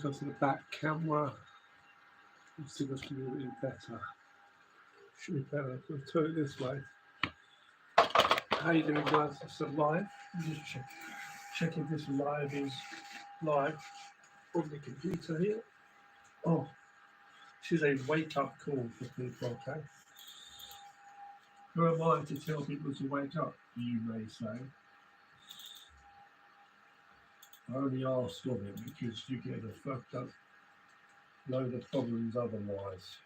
go to the back camera. Let's see what's going to be better. Should be better. Let's turn it this way. How you doing, guys? It's live. Just check if this live is live on the computer here. Oh, this is a wake-up call for people, okay? Who am I to tell people to wake up, you may say? I only ask of it because you get a fucked up load of problems otherwise.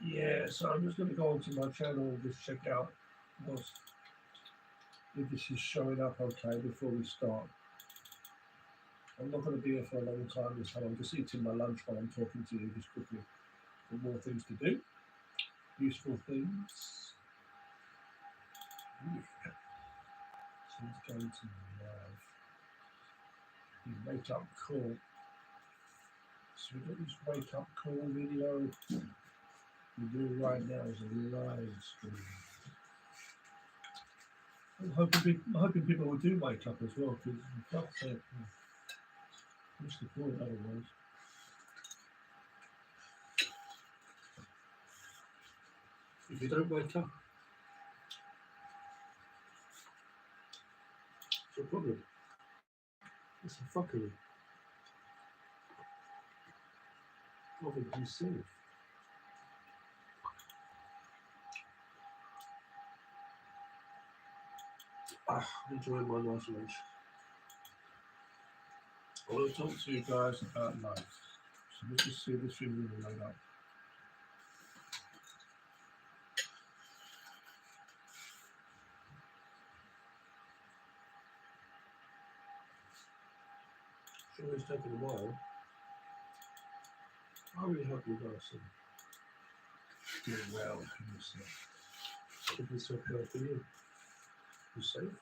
Yeah, so I'm just going to go onto my channel and just check out if this is showing up okay before we start. I'm not going to be here for a long time this time. I'm just eating my lunch while I'm talking to you just quickly. Got more things to do, useful things. Yeah. So let's go into live. The wake up call. So we've got this wake up call video. We do right now is a live stream. I'm hoping people will do wake up as well, because fuck's sake, what's the point otherwise? If you don't wake up, it's a problem. It's a fuckery. Nothing to see. Enjoying my nice lunch. I want to talk to you guys about life. So let's just see this thing really load up. Sure, it's taking a while. I really hope you guys are doing well in yourself. Keep yourself healthy. You safe?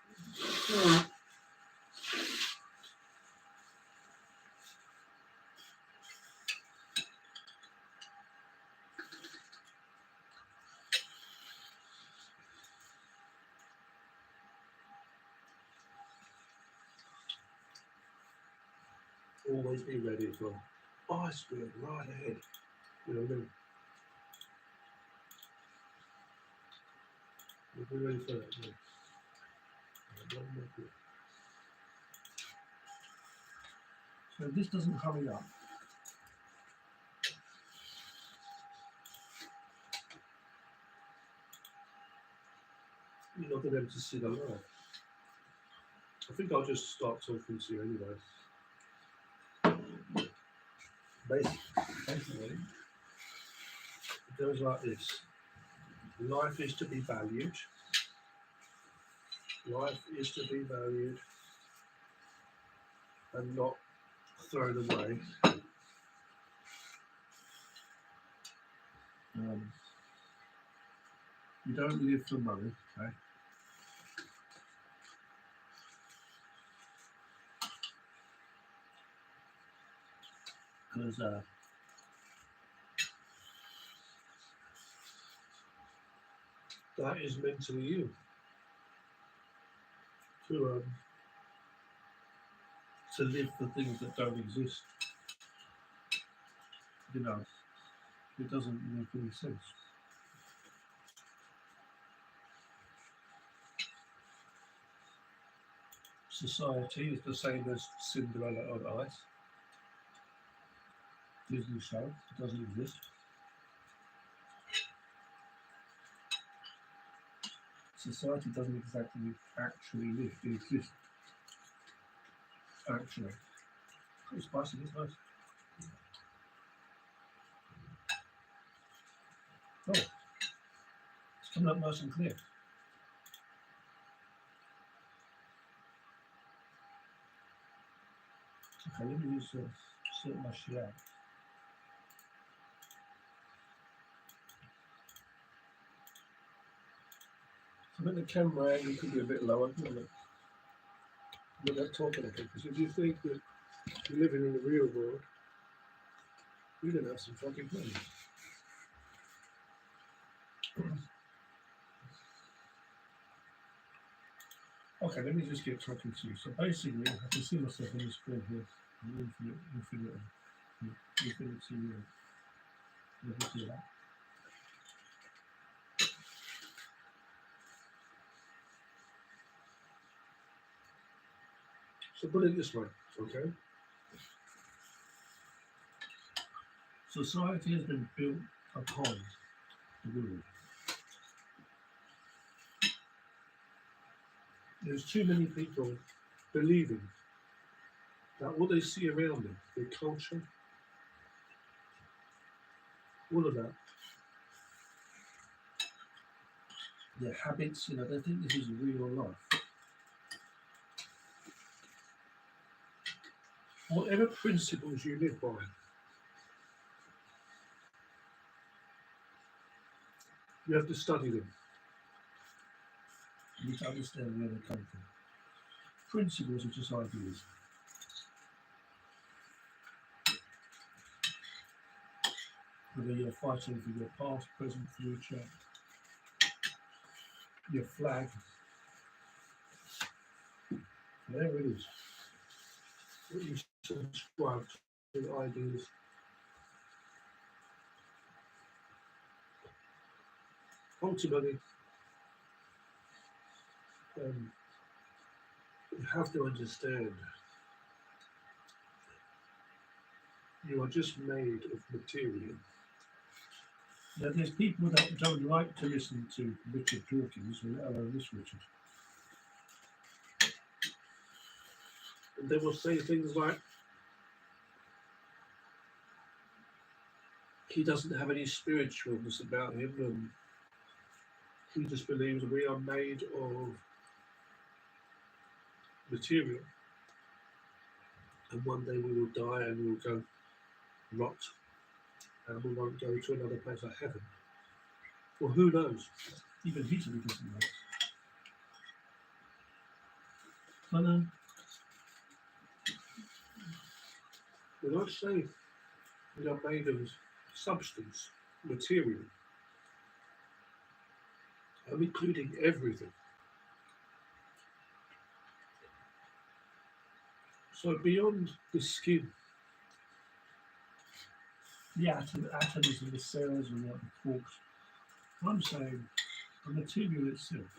Always be ready for iceberg right ahead. You know what I mean? We'll be ready for that. Yeah. So this doesn't hurry up. You're not going to be able to see the live. I think I'll just start talking to you anyway. Basically, it goes like this. Life is to be valued. Life is to be valued and not thrown away. You don't live for money, okay? Because that is mentally you to live for things that don't exist. You know, it doesn't make any sense. Society is the same as Cinderella on Ice. Disney show, it doesn't exist. Society doesn't exactly actually live, it exists. Actually. Pretty spicy, it's nice. Oh, it's coming up nice and clear. Okay, let me just sort my shit out. So I think the camera angle could be a bit lower, wouldn't it? We're not talking about it, because if you think that you're living in the real world, you're going to have some fucking problems. Okay, let me just get talking to you. So basically, I can see myself on the screen here. Infinity. Let me see that. So put it this way, okay? Society has been built upon the world. There's too many people believing that what they see around them, their culture, all of that, their habits, they think this is real life. Whatever principles you live by, you have to study them. You need to understand where they come from. Principles are just ideas. Whether you're fighting for your past, present, future, your flag, whatever it is, what you subscribe to ideas. Ultimately, you have to understand you are just made of material. Now, there's people that don't like to listen to Richard Dawkins, let alone this Richard. And they will say things like, he doesn't have any spiritualness about him, and he just believes we are made of material. And one day we will die and we will go rot, and we won't go to another place like heaven. Well, who knows? Even Hitler doesn't know. When I say we are made of substance, material, I'm including everything. So beyond the skin, the atoms and the cells and the quarks, I'm saying the material itself,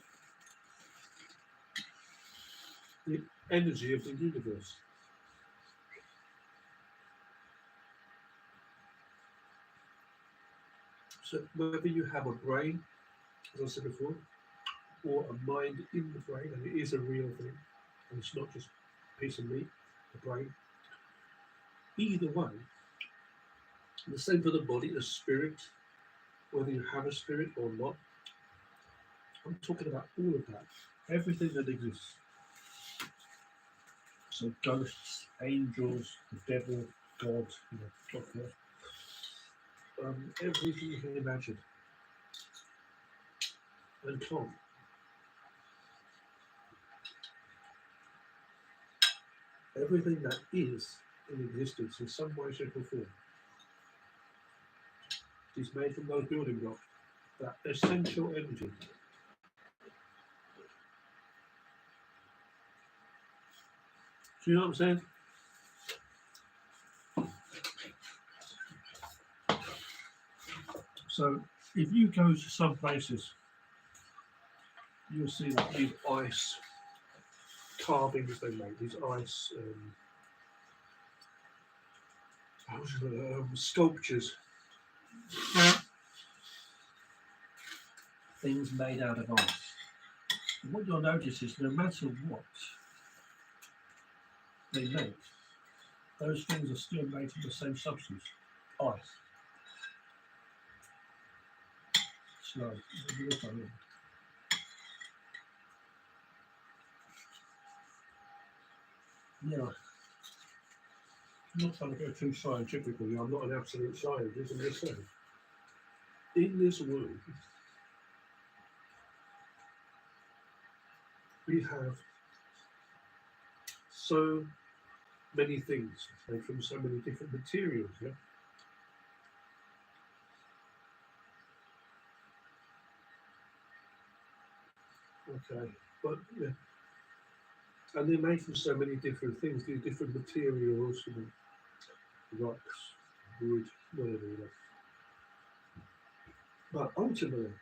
the energy of the universe. So whether you have a brain, as I said before, or a mind in the brain, and it is a real thing, and it's not just a piece of meat, the brain. Either way, the same for the body, a spirit, whether you have a spirit or not. I'm talking about all of that, everything that exists. So ghosts, angels, the devil, God, God, everything you can imagine and can't. Everything that is in existence in some way, shape or form is made from those building blocks, that essential energy. Do you know what I'm saying? So if you go to some places, you'll see like these ice carvings they make, these ice sculptures, things made out of ice. And what you'll notice is no matter what they make, those things are still made from the same substance, ice. Slow. Yeah. I'm not trying to go too scientifically. I'm not an absolute scientist. I'm just saying, in this world, we have so many things made from so many different materials. Yeah. Okay, but yeah, And they're made from so many different things, these different materials, rocks, wood, whatever you know. But ultimately,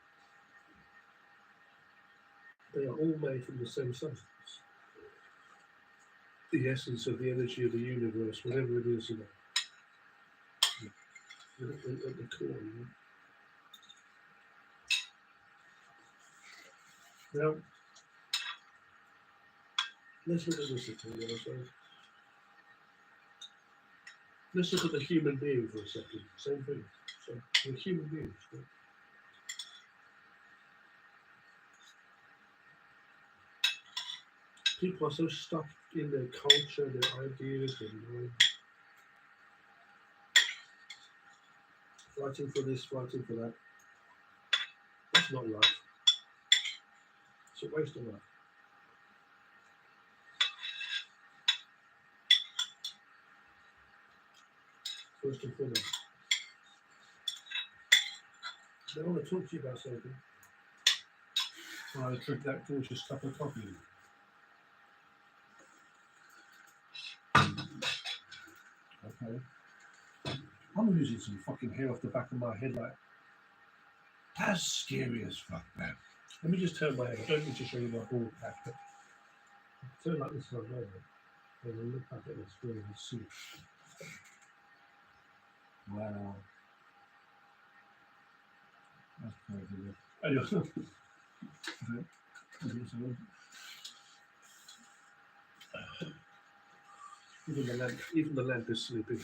they are all made from the same substance. The essence of the energy of the universe, whatever it is, at the core. Now, let's look at this again. Let's look at the human being for a second. Same thing. So, we're human beings. Right? People are so stuck in their culture, their ideas, and fighting for this, fighting for that. That's not life. It's a waste of life. First and foremost. I want to talk to you about something. I drink that delicious cup of coffee. Okay. I'm losing some fucking hair off the back of my head like that's scary as fuck, man. Let me just turn my head. I don't need to show you my bald patch, but turn like this one over. And then look back at the screen and see. Wow. That's crazy. Anyway. Even the lamp is sleeping.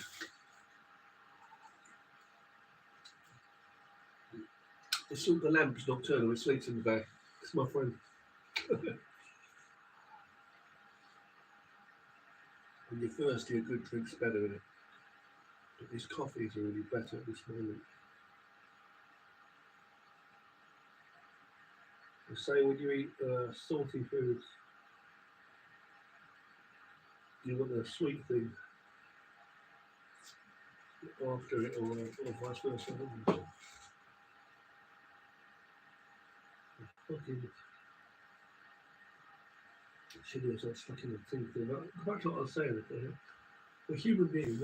The lamp's nocturnal, it sleeps in the back. It's my friend. When you're thirsty, a good drink's better, isn't it? But these coffees are really better at this moment. They say when you eat salty foods, you want the sweet thing after it, or vice versa. Fucking chili is not stuck in the teeth. Back to what I was saying, the human being,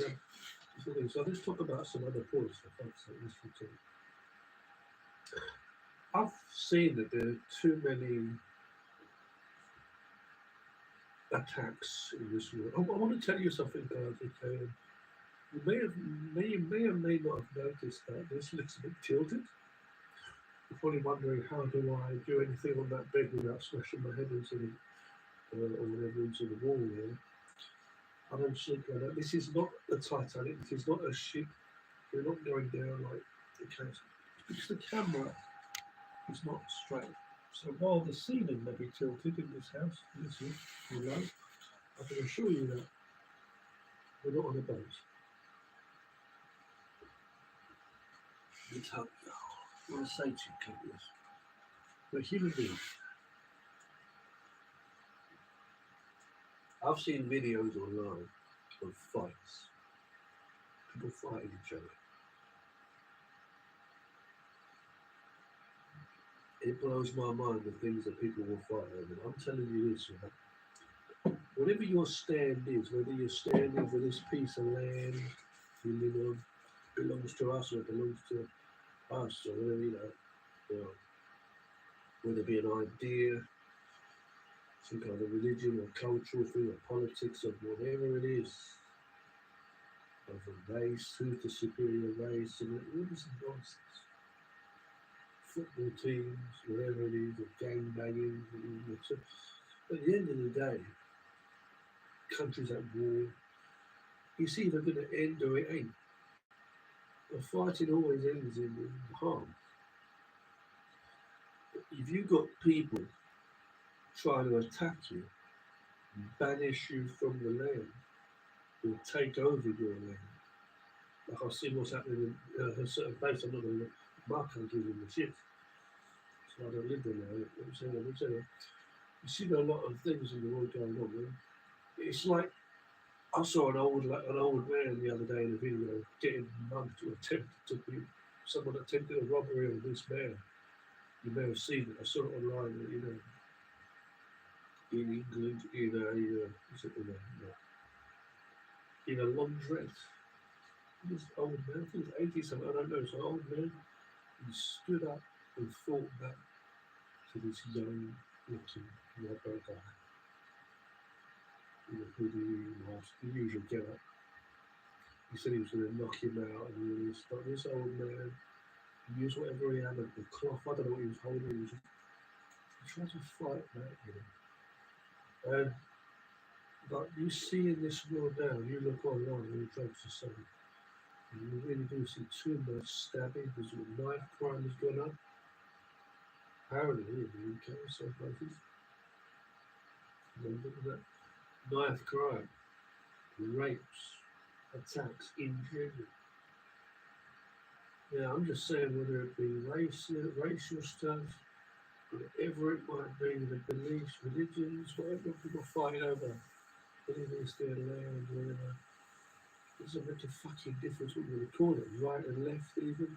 so let's talk about some other points for folks that listen to. I've seen that there are too many attacks in this world. I want to tell you something, guys. Okay, you may or may not have noticed that this looks a bit tilted. You're probably wondering how do I do anything on that bed without smashing my head into the or whatever into the wall there. I don't sleep like that. This is not the Titanic. This is not a ship. You're not going down like the case. Because the camera is not straight. So while the ceiling may be tilted in this house, I can assure you that we're not on a boat. Let's hope you want to say to you, Cowboys. We're human beings. I've seen videos online of fights. People fighting each other. It blows my mind the things that people will fight over. I'm telling you this, whatever your stand is, whether you're standing for this piece of land you live on, belongs to us or it belongs to us or whatever, whether it be an idea, some kind of religion or cultural thing or politics or whatever it is, of a race, who's the superior race, and all this nonsense. Football teams, whatever it is, or gang banging. At the end of the day, countries at war, it's either going to end or it ain't. The fighting always ends in harm. If you've got people trying to attack you, banish you from the land, or take over your land, like I've seen what's happening in a certain place, I'm not going to my country's in the shit. So I don't live there now. I'm saying, you see a lot of things in the world going on, man. It's like I saw an old man the other day in a video getting mugged someone attempted a robbery on this man. You may have seen it. I saw it online. in England in a laundrette. This old man, I think he's 80 something, I don't know, it's an old man. He stood up and fought back to this young looking rubber guy in a hoodie mask, the usual get up. He said he was going to knock him out, and he was like, this old man, he used whatever he had, the cloth, I don't know what he was holding, he was just he tried to fight back, And but you see in this world now, you look online, you drugs are selling, and you really do see too much stabbing, because knife crime has gone up. Apparently in the UK, some places, look at that. Knife crime, rapes, attacks in general. Yeah, I'm just saying whether it be racial stuff, whatever it might be, the beliefs, religions, whatever people fight over, whether it's their land, whatever. It doesn't make a fucking difference what you call it, right and left even.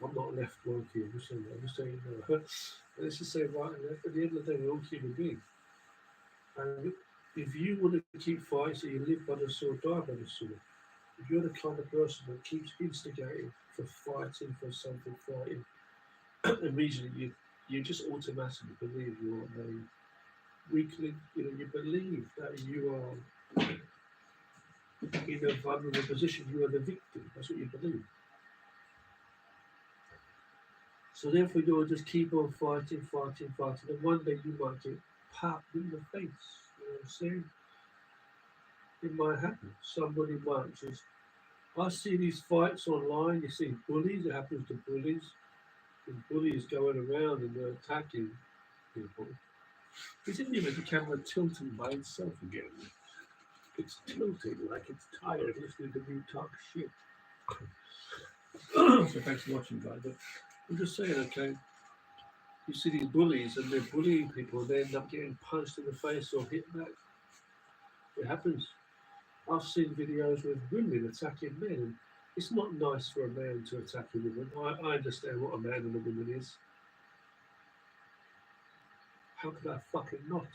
I'm not left wonky, I'm just saying that. I'm just saying, let's just say right and left. At the end of the day, we're all human beings. And if you want to keep fighting, so you live by the sword, die by the sword. If you're the kind of person that keeps instigating for fighting for something, fighting, immediately you just automatically believe you're a weakling. You believe that you are in a vulnerable position. You are the victim. That's what you believe. So therefore, you'll just keep on fighting, fighting, fighting, and one day you might get popped in the face. You know what I'm saying? It might happen. Somebody might just. I see these fights online. You see bullies. It happens to bullies. And bullies going around and they're attacking people. Isn't even the camera tilting by itself again? It's tilting like it's tired listening to me talk shit. So thanks for watching, guys. But I'm just saying, okay, you see these bullies and they're bullying people, and they end up getting punched in the face or hit back. It happens. I've seen videos with women attacking men, and it's not nice for a man to attack a woman. I understand what a man and a woman is. How could I fucking not?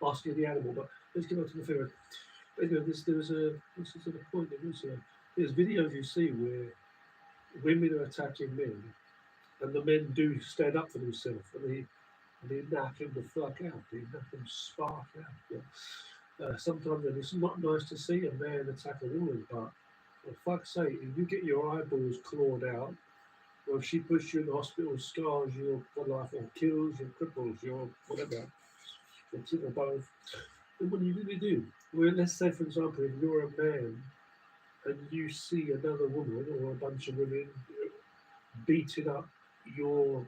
Asking the animal, but let's get on to the film. Anyway, this is the point that there's videos you see where women are attacking men, and the men do stand up for themselves, and they knock him the fuck out. They knock him spark out. Yeah. Sometimes it's not nice to see a man attack a woman, but for fuck's sake, if you get your eyeballs clawed out, or if she puts you in the hospital, scars you for life, or kills you, cripples you, or whatever, it's in both. And what are you going to do? Well, let's say, for example, if you're a man and you see another woman or a bunch of women beating up your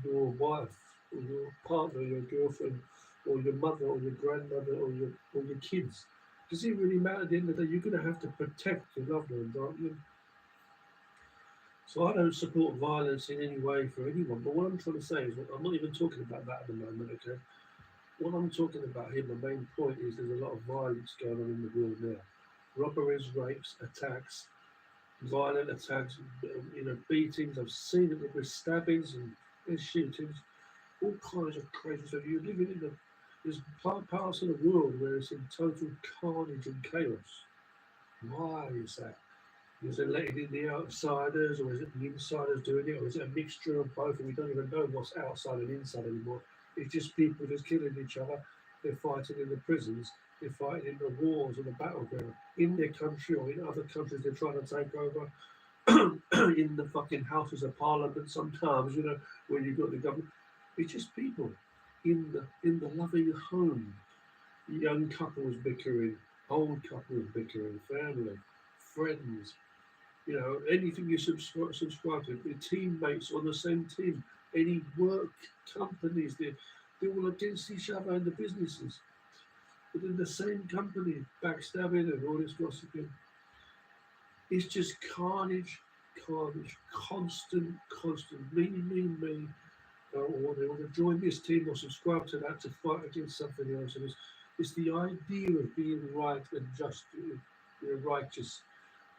your wife or your partner, your girlfriend, or your mother or your grandmother or your kids. Does it really matter at the end of the day? You're going to have to protect your loved ones, aren't you? So I don't support violence in any way for anyone. But what I'm trying to say is, I'm not even talking about that at the moment, okay? What I'm talking about here, my main point is there's a lot of violence going on in the world now. Robberies, rapes, attacks, violent attacks, beatings. I've seen it with stabbings and there's shootings, all kinds of crazy stuff. You're living in there's parts of the world where it's in total carnage and chaos. Why is that? Is it letting in the outsiders, or is it the insiders doing it, or is it a mixture of both? And we don't even know what's outside and inside anymore. It's just people just killing each other. They're fighting in the prisons. They're fighting in the wars or the battleground in their country or in other countries. They're trying to take over in the fucking houses of parliament. Sometimes, when you've got the government, it's just people in the loving home. Young couples bickering, old couples bickering, family, friends, anything you subscribe to, your teammates on the same team, any work companies, they're all against each other in the businesses. But in the same company, backstabbing and all this gossiping. It's just carnage, constant, me. Or they want to join this team or subscribe to that to fight against something else. And it's the idea of being right and just, righteous,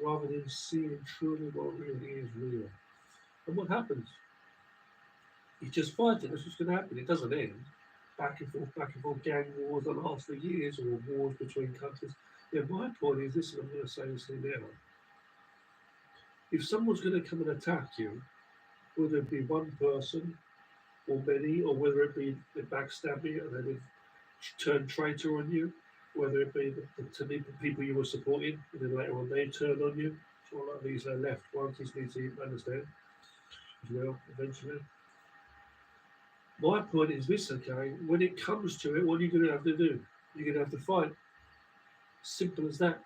rather than seeing truly what really is real. And what happens? You just fight it. That's what's going to happen. It doesn't end. back and forth, gang wars that last for years, or wars between countries. Yeah, my point is this, and I'm going to say this thing now. If someone's going to come and attack you, whether it be one person or many, or whether it be they backstab you and then they turn traitor on you, whether it be the people you were supporting, and then later on they turn on you. It's all like these left ones, these need to understand as well, eventually. My point is this, okay, when it comes to it, what are you going to have to do? You're going to have to fight. Simple as that.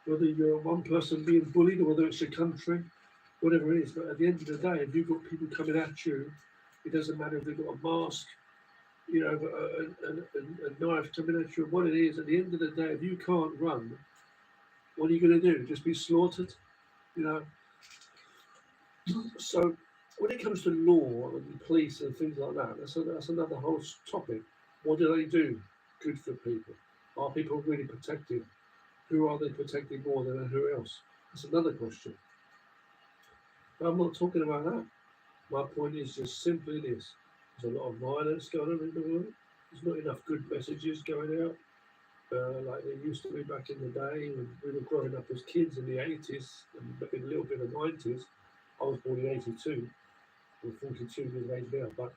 Whether you're one person being bullied or whether it's a country, whatever it is. But at the end of the day, if you've got people coming at you, it doesn't matter if they've got a mask, a knife coming at you, what it is. At the end of the day, if you can't run, what are you going to do? Just be slaughtered? You know? So when it comes to law and police and things like that, that's another whole topic. What do they do good for people? Are people really protected? Who are they protecting more than who else? That's another question. But I'm not talking about that. My point is just simply this. There's a lot of violence going on in the world. There's not enough good messages going out like there used to be back in the day when we were growing up as kids in the 80s and a little bit of the 90s. I was born in 82. I'm 42 years of age now. But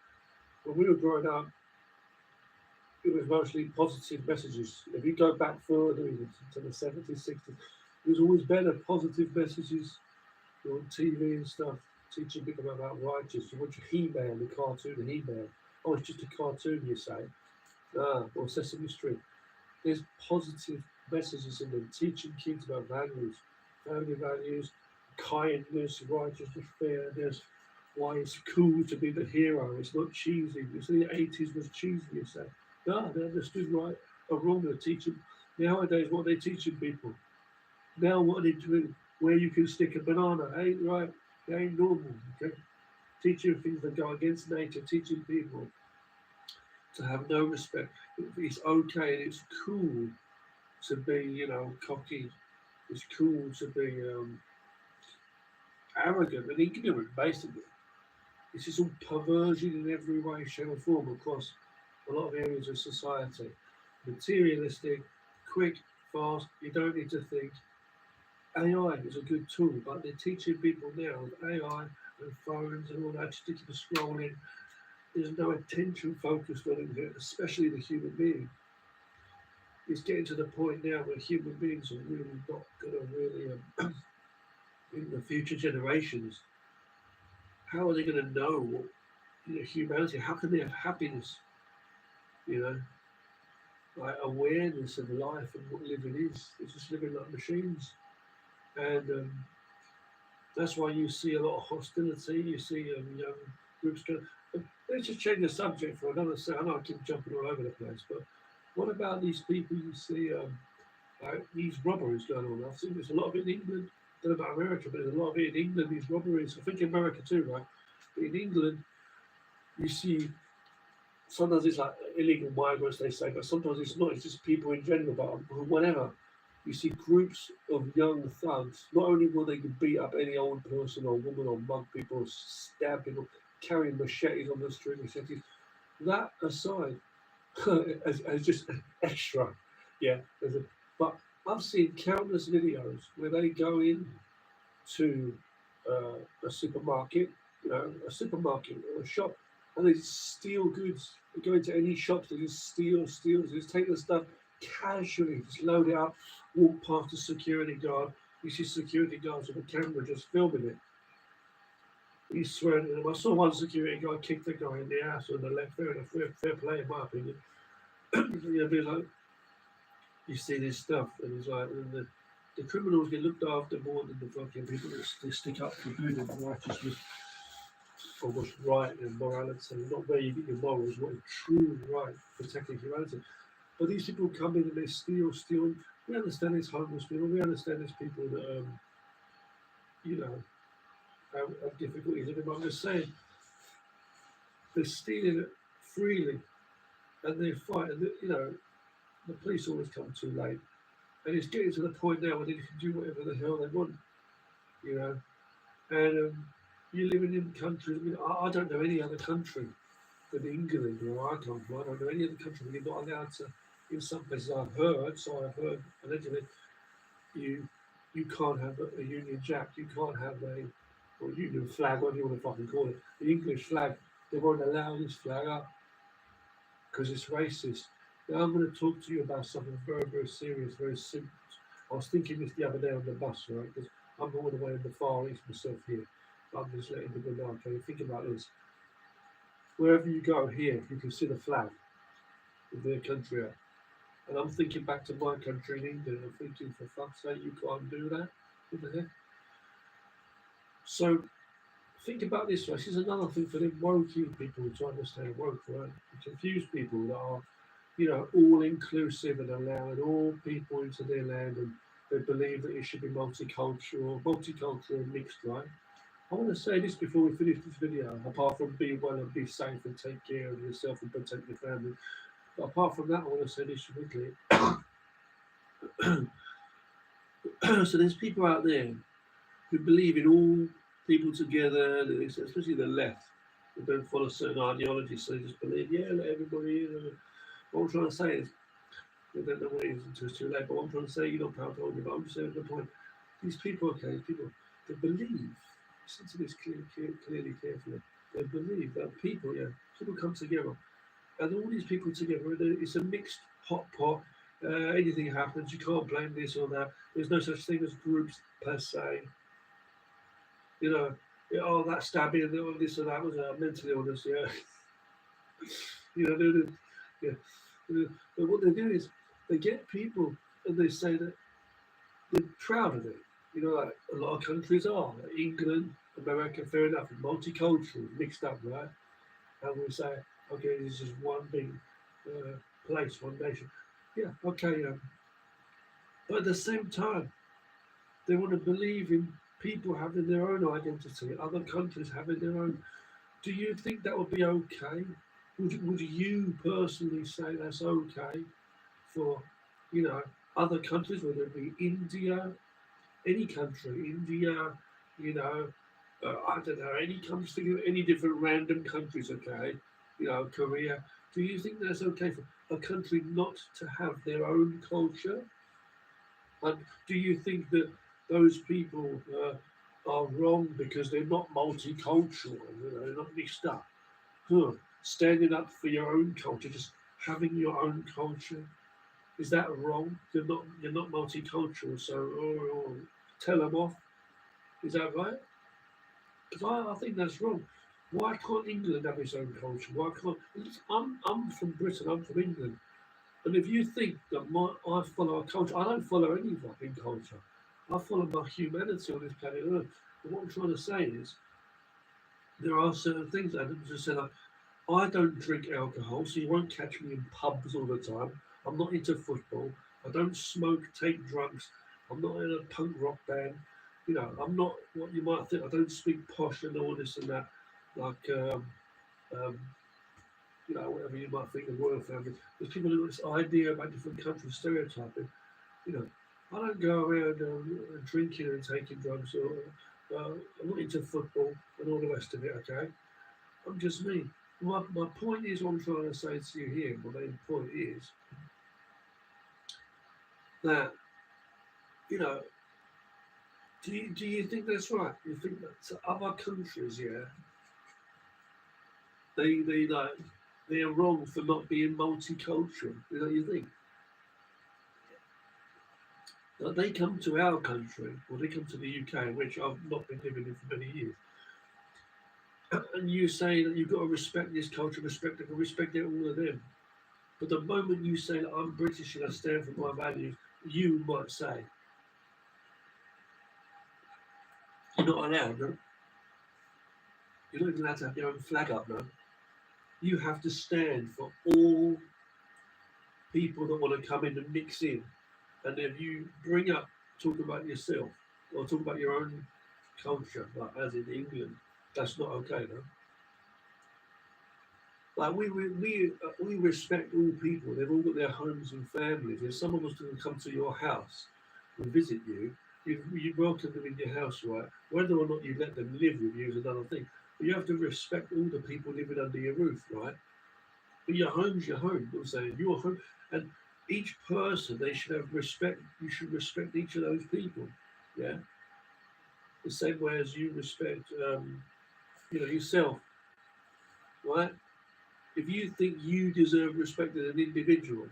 when we were growing up, it was mostly positive messages. If you go back further into the 70s, 60s, there was always better positive messages on TV and stuff, teaching people about righteous. You watch He-Man, the cartoon, the He-Man. Oh, it's just a cartoon, you say. Or Sesame Street. There's positive messages in them, teaching kids about values, family values, kindness, righteousness, fairness, why it's cool to be the hero. It's not cheesy. You see, the 80s was cheesy, you say. No, they understood right or wrong. They're teaching. Nowadays, what they're teaching people. Now, what are they doing? Where you can stick a banana ain't right. It ain't normal. Okay? Teaching things that go against nature, teaching people to have no respect. It's okay and it's cool to be, cocky. It's cool to be arrogant and ignorant, basically. This is all perversion in every way, shape, or form across a lot of areas of society. Materialistic, quick, fast, you don't need to think. AI is a good tool, but they're teaching people now with AI and phones and all that, just to keep scrolling. There's no attention focused on it, especially the human being. It's getting to the point now where human beings are really not going to really, in the future generations, how are they going to know what, humanity? How can they have happiness? Like awareness of life and what living is. It's just living like machines. And that's why you see a lot of hostility. You see young groups go. Let's just change the subject for another second. I know I keep jumping all over the place, but what about these people you see, like these robberies going on? I've seen there's a lot of it in England. I don't know about America, but there's a lot of it in England, these robberies. I think in America too, right? But in England, you see sometimes it's like illegal migrants, they say, but sometimes it's not. It's just people in general, but whatever. You see groups of young thugs. Not only will they beat up any old person or woman or mug people, or stab people, carrying machetes on the street, etc. That aside, as just extra, yeah. But I've seen countless videos where they go in to a supermarket, a supermarket or a shop, and they steal goods. They go into any shops, they just steal, they just take the stuff casually, just load it up, walk past the security guard. You see security guards with a camera just filming it. He's swearing at them. I saw one security guard kick the guy in the ass on the leg. Fair enough, fair play in my opinion. Like, you see this stuff, and it's like the criminals get looked after more than the fucking people that stick up for good and righteousness, or what's right and morality. Not where you get your morals, what is true right, protecting humanity. But these people come in and they steal. We understand it's homeless people. We understand it's people that, have difficulties living. But I'm just saying, they're stealing it freely, and they fight. And the police always come too late, and it's getting to the point now where they can do whatever the hell they want. And you're living in countries. I mean, I don't know any other country in England, where I come from, I don't know any other country where you're not allowed to. In some places, I've heard, allegedly, you you can't have a Union Jack, you can't have a or Union flag, whatever you want to fucking call it, the English flag. They won't allow this flag up because it's racist. Now I'm going to talk to you about something very, very serious, very simple. I was thinking this the other day on the bus, right? Because I'm all the way in the Far East myself here. I'm just letting people know, okay, think about this. Wherever you go here, you can see the flag of their country. And I'm thinking back to my country in England. I'm thinking, for fuck's sake, you can't do that. What the heck? So think about this. Right? This is another thing for them woke people to understand woke, right? Confuse people that are, all inclusive and allowing all people into their land, and they believe that it should be multicultural and mixed, right? I want to say this before we finish this video. Apart from be well and be safe and take care of yourself and protect your family, but apart from that, I want to say this quickly. So there's people out there who believe in all people together, especially the left, who don't follow certain ideologies, so they just believe, yeah, let everybody in. What I'm trying to say is, I don't know what it is until it's too late, but what I'm trying to say, you don't power told me, but I'm just saying the point. These people, they believe, listen to this clearly, carefully, they believe that people come together, and all these people together, it's a mixed hot pot. Anything happens, you can't blame this or that. There's no such thing as groups per se. That stabbing, or this or that was a mental illness, yeah. Yeah. But what they do is they get people and they say that they're proud of it. Like a lot of countries are, like England, America, fair enough, multicultural, mixed up, right? And we say, okay, this is one big place, one nation. Yeah, okay. But at the same time, they want to believe in people having their own identity, other countries having their own. Do you think that would be okay? Would you personally say that's okay for, other countries, whether it be India, any country, India, I don't know, any country, any different random countries, okay, Korea. Do you think that's okay for a country not to have their own culture? And do you think that those people are wrong because they're not multicultural, they're not mixed up? Standing up for your own culture, just having your own culture, is that wrong? You're not multicultural, so tell them off. Is that right? Because I think that's wrong. Why can't England have its own culture? Why can't I'm from Britain? I'm from England. And if you think that I follow a culture, I don't follow any fucking culture. I follow my humanity on this planet Earth. But what I'm trying to say is, there are certain things that I just said. Like, I don't drink alcohol, so you won't catch me in pubs all the time. I'm not into football. I don't smoke, take drugs. I'm not in a punk rock band. I'm not what you might think. I don't speak posh and all this and that, like um, whatever you might think of royal family. There's people who have this idea about different countries stereotyping. I don't go around drinking and taking drugs, or I'm not into football and all the rest of it. Okay, I'm just me. My point is, what I'm trying to say to you here, my main point is that, do you think that's right? You think that other countries, they're wrong for not being multicultural? You think? Like they come to our country, or they come to the UK, which I've not been living in for many years, and you say that you've got to respect this culture, respect all of them. But the moment you say that I'm British and I stand for my values, you might say, you're not allowed, no? You're not even allowed to have your own flag up, no? You have to stand for all people that want to come in and mix in. And if you talk about yourself, or talk about your own culture, like as in England, that's not okay, no? Like we respect all people. They've all got their homes and families. If someone was to come to your house and visit you, you welcome them in your house, right? Whether or not you let them live with you is another thing. But you have to respect all the people living under your roof, right? But your home's your home. I'm saying your home, and each person they should have respect. You should respect each of those people. Yeah, the same way as you respect, yourself, right? If you think you deserve respect as an individual,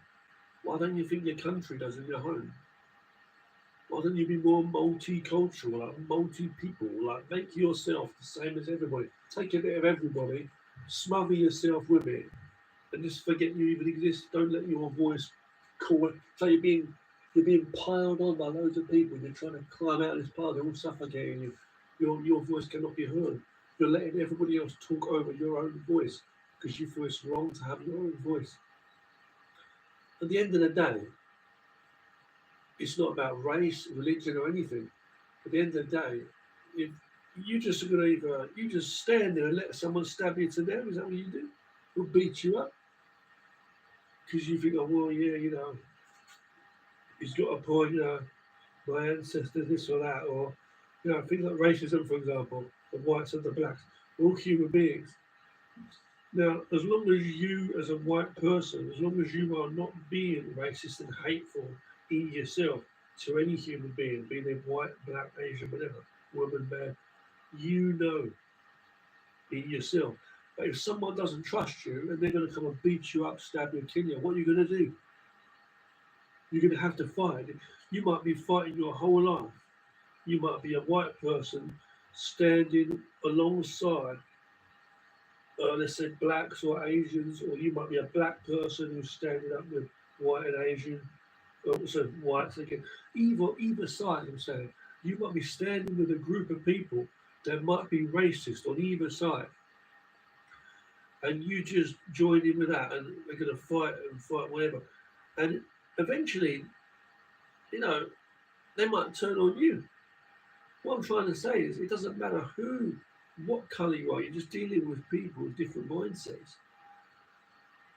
why don't you think your country does in your home? Why don't you be more multicultural, like multi-people, like make yourself the same as everybody? Take a bit of everybody, smother yourself with it, and just forget you even exist. Don't let your voice call it. So you're being piled on by loads of people. You're trying to climb out of this pile. They're all suffocating you. Your voice cannot be heard. You're letting everybody else talk over your own voice because you feel it's wrong to have your own voice. At the end of the day, it's not about race, religion, or anything. At the end of the day, if you just gonna either you just stand there and let someone stab you to death, is that what you do? Or beat you up because you think, oh well, yeah, he's got a point, my ancestors, this or that, or things like racism, for example, the whites and the blacks, we're all human beings. Now, as long as you, as a white person, as long as you are not being racist and hateful in yourself to any human being, be they white, black, Asian, whatever, woman, man, you know in yourself. But if someone doesn't trust you and they're going to come and beat you up, stab you, kill you, what are you going to do? You're going to have to fight. You might be fighting your whole life. You might be a white person standing alongside, let's say, blacks or Asians, or you might be a black person who's standing up with white and Asian, also whites again. Either side, I'm saying, you might be standing with a group of people that might be racist on either side, and you just join in with that, and they're going to fight and fight whatever, and eventually, you know, they might turn on you. What I'm trying to say is, it doesn't matter what colour you are. You're just dealing with people with different mindsets,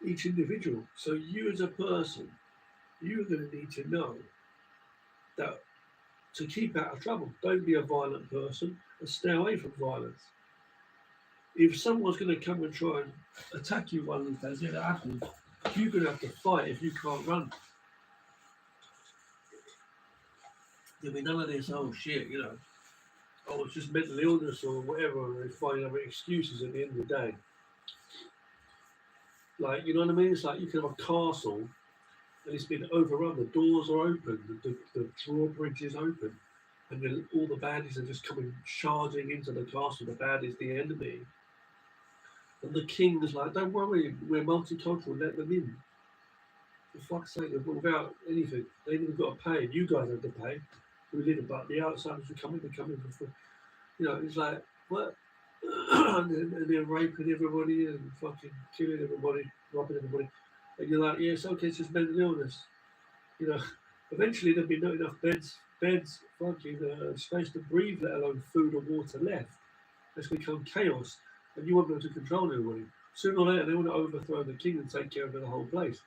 each individual. So you, as a person, you're going to need to know that to keep out of trouble, don't be a violent person and stay away from violence. If someone's going to come and try and attack you one of these days, if it happens, you're going to have to fight if you can't run. There'll be none of this, oh shit, oh, it's just mental illness or whatever, and they find other excuses at the end of the day. Like, you know what I mean? It's like you can have a castle and it's been overrun. The doors are open, the drawbridge is open, and all the baddies are just coming charging into the castle. The baddies, the enemy. And the king is like, don't worry, we're multicultural, let them in. For fuck's sake, without anything. They ain't even got to pay. You guys have to pay. We live it, but the outsiders are coming for free. It's like, what? and they're raping everybody and fucking killing everybody, robbing everybody. And you're like, yeah, it's okay, it's just mental illness. You know, eventually there'll be not enough beds, fucking space to breathe, let alone food or water left. It's become chaos, and you won't be able to control everybody. Sooner or later, they want to overthrow the king and take care of the whole place.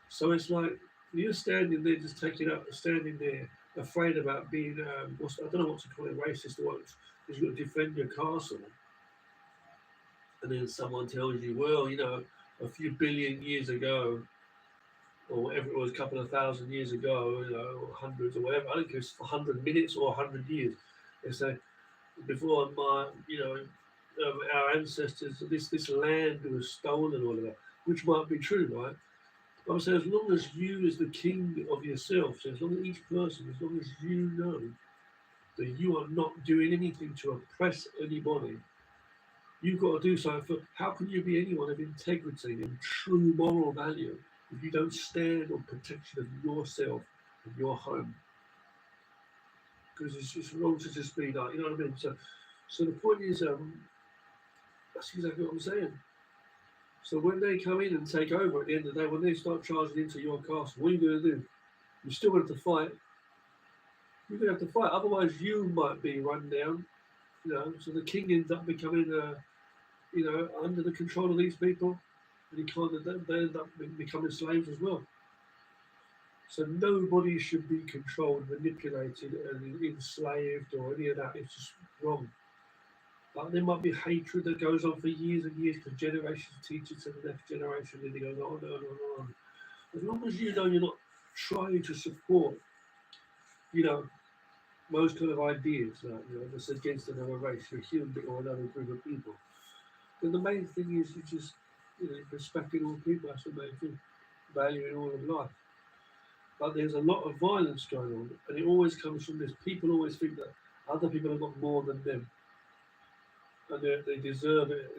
So it's like you're standing there, just taking up, standing there, afraid about being, I don't know what to call it, racist or what, because you've got to defend your castle. And then someone tells you, well, a few billion years ago, or whatever it was, a couple of thousand years ago, or hundreds or whatever, I don't care if it's 100 minutes or 100 years. They say, before our ancestors, this land was stolen, all of that, which might be true, right? But I'm saying, as long as you, as the king of yourself, so as long as each person, as long as you know that you are not doing anything to oppress anybody, you've got to do something. How can you be anyone of integrity and true moral value if you don't stand on protection of yourself and your home? Because it's wrong to just be like, you know what I mean? So the point is, that's exactly what I'm saying. So when they come in and take over at the end of the day, when they start charging into your castle, what are you going to do? You're still going to have to fight. You're going to have to fight. Otherwise, you might be run down. So the king ends up becoming, under the control of these people, and they end up becoming slaves as well. So nobody should be controlled, manipulated, and enslaved or any of that. It's just wrong. But there might be hatred that goes on for years and years because generations teach it to the next generation, and it goes on and on and on. As long as you know you're not trying to support, you know, most kind of ideas, that's against another race, or a human being, or another group of people, then the main thing is you just, respecting all people. That's the main thing, valuing all of life. But there's a lot of violence going on, and it always comes from this. People always think that other people have got more than them, and they deserve it.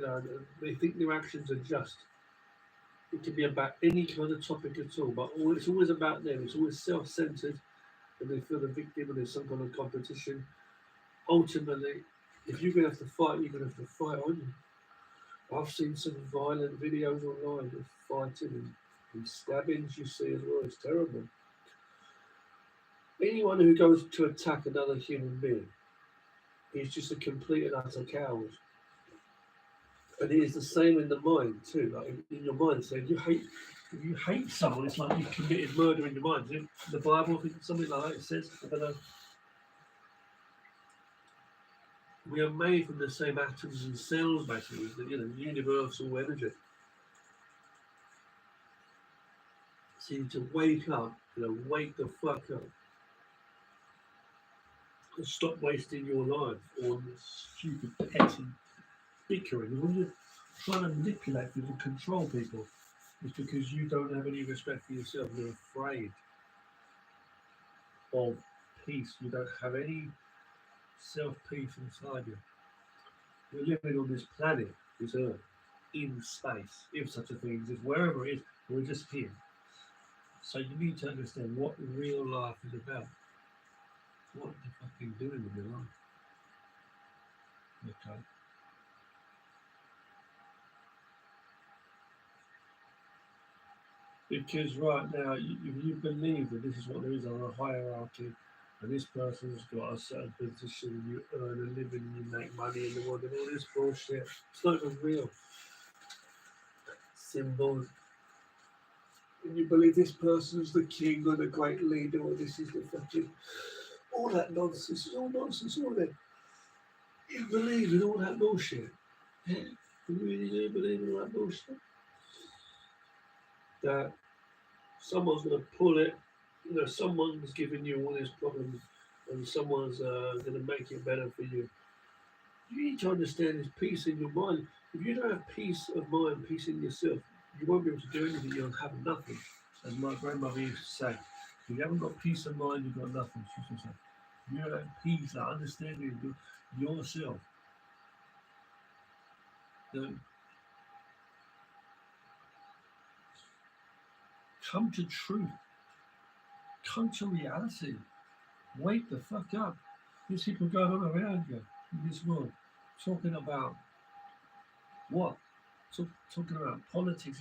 They think their actions are just. It can be about any kind of topic at all, but it's always about them. It's always self-centered, and they feel the victim, and there's some kind of competition. Ultimately, if you're gonna have to fight, you're gonna have to fight on you. I've seen some violent videos online of fighting and stabbings. You see as well. It's terrible. Anyone who goes to attack another human being is just a complete and utter coward. And it is the same in the mind too. Like in your mind, so if you hate someone, it's like you've committed murder in your mind. The Bible, I think something like that. It says, I don't know. We are made from the same atoms and cells, basically. Universal energy. So you need to wake up. Wake the fuck up. And stop wasting your life on stupid petty bickering. When you're trying to manipulate people, control people, it's because you don't have any respect for yourself. You're afraid of peace. You don't have any self-peace inside you. We're living on this planet, this earth, in space, if such a thing exists, wherever it is, we're just here. So you need to understand what real life is about. What the fuck are you doing with your life? Okay. Because right now, if you believe that this is what there is on a hierarchy, and this person's got a certain position, you earn a living, you make money in the world, and all this bullshit, it's not even real. Symbols. And you believe this person's the king or the great leader, or this is the fucking. All that nonsense is all nonsense, all that. You believe in all that bullshit. You really do believe in all that bullshit? That someone's going to pull it, someone's giving you all these problems, and someone's going to make it better for you. You need to understand this peace in your mind. If you don't have peace of mind, peace in yourself, you won't be able to do anything. You'll have nothing. As my grandmother used to say, if you haven't got peace of mind, you've got nothing. She used to say, if you don't have peace, that understanding of yourself, then come to truth. Come to reality. Wake the fuck up. These people going on around you in this world, talking about what? Talking about politics.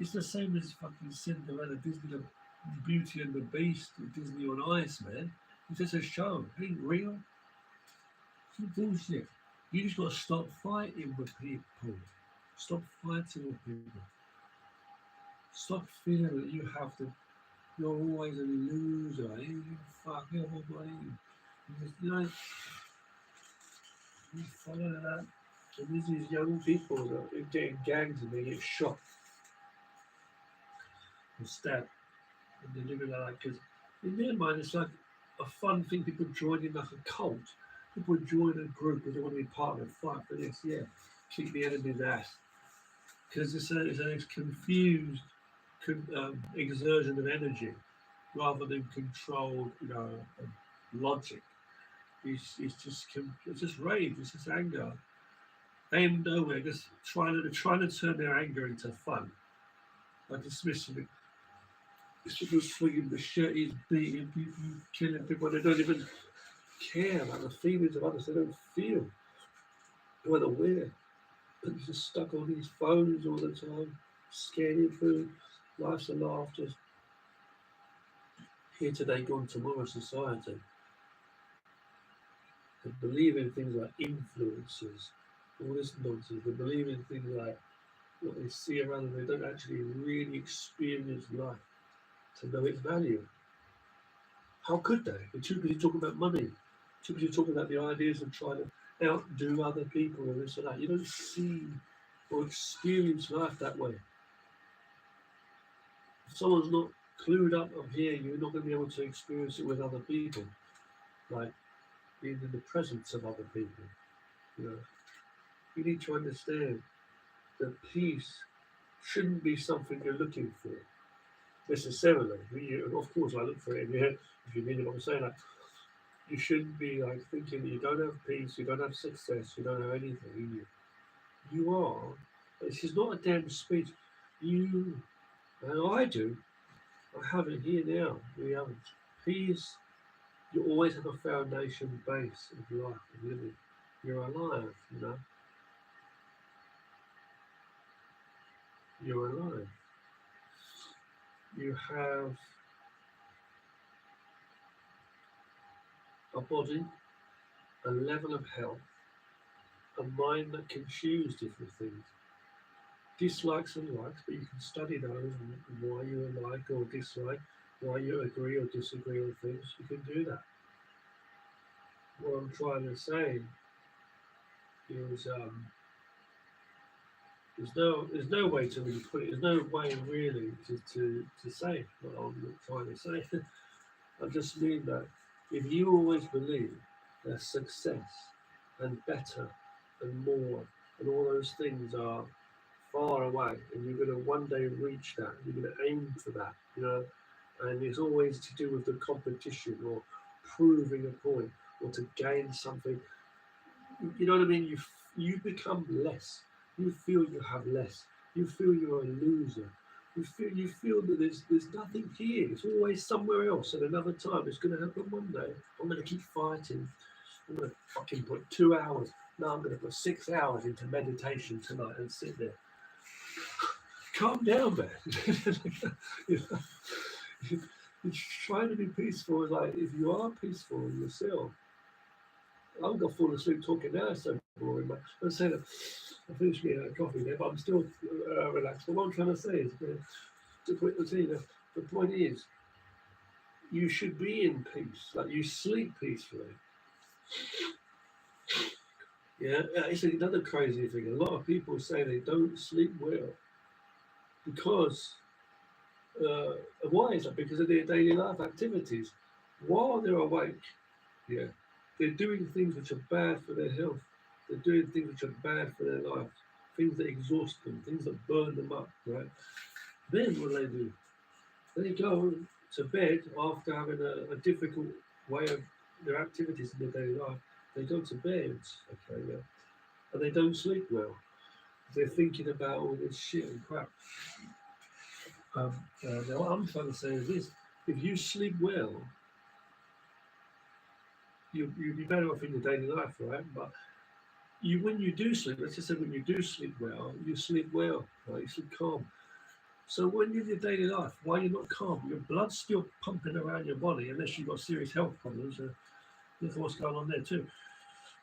It's the same as fucking Cinderella, Disney, the Beauty and the Beast, Disney on Ice, man. It's just a show. It ain't real. It's bullshit. You just got to stop fighting with people. Stop fighting with people. Stop feeling that you have to. You're always a loser. You fuck everybody. You follow that. And there's these young people that are getting gagged and they get shot and stabbed. And they're living like that because in their mind it's like a fun thing. People join in like a cult. People join a group because they want to be part of the fight for this. Yeah, kick the enemy's ass. Because it's a confused exertion of energy rather than controlled, logic. It's just rage. It's just anger. Aim nowhere. Just trying to turn their anger into fun. Like dismissing it. It's just swinging the shit. He's beating people, killing people. They don't even care about the feelings of others. They don't feel. They're unaware. And just stuck on these phones all the time, scanning through. Life's a laugh. Just here today, gone tomorrow society. They believe in things like influences, all this nonsense. They believe in things like what they see around them. They don't actually really experience life to know its value. How could they? They're too busy talking about money, too busy talking about the ideas of trying to outdo other people and this and that. You don't see or experience life that way. If someone's not clued up here, you're not going to be able to experience it with other people, like being in the presence of other people. You know, you need to understand that peace shouldn't be something you're looking for necessarily. Of course, I look for it in your head. If you mean what I'm saying, like, you shouldn't be like thinking that you don't have peace, you don't have success, you don't have anything in you. You are. This is not a damn speech. You and I do. I have it here now. We have peace. You always have a foundation base of life and living. You're alive, you know. You're alive. You have a body, a level of health, a mind that can choose different things. Dislikes and likes, but you can study those and why you like or dislike, why you agree or disagree on things. You can do that. What I'm trying to say is there's no way to really put it. There's no way really to say what I'm trying to say. I just mean that if you always believe that success and better and more and all those things are far away and you're going to one day reach that, you're going to aim for that, you know, and it's always to do with the competition or proving a point or to gain something. You know what I mean? You become less. You feel you have less. You feel you're a loser. You feel that there's nothing here. It's always somewhere else. At another time, it's going to happen one day. I'm going to keep fighting. I'm going to fucking put 2 hours. No, I'm going to put 6 hours into meditation tonight and sit there. Calm down, man. You know, you're trying to be peaceful. Like if you are peaceful in yourself, I'm going to fall asleep talking now. It's so boring. But I'm saying that I finished getting a coffee there, but I'm still relaxed. But what I'm trying to say is, to put the point is, you should be in peace. Like you sleep peacefully. Yeah, it's another crazy thing. A lot of people say they don't sleep well because why is that? Because of their daily life activities. While they're awake, yeah, they're doing things which are bad for their health. They're doing things which are bad for their lives. Things that exhaust them, things that burn them up, right? Then what do? They go to bed after having a difficult way of their activities in their daily life. They go to bed, okay, yeah, and they don't sleep well. They're thinking about all this shit and crap. Now what I'm trying to say is this: if you sleep well, you'll be better off in your daily life, right? But when you do sleep, let's just say when you do sleep well, you sleep well, right? You sleep calm. So when you're in your daily life, why you're not calm? Your blood's still pumping around your body, unless you've got serious health problems. Look at what's going on there too.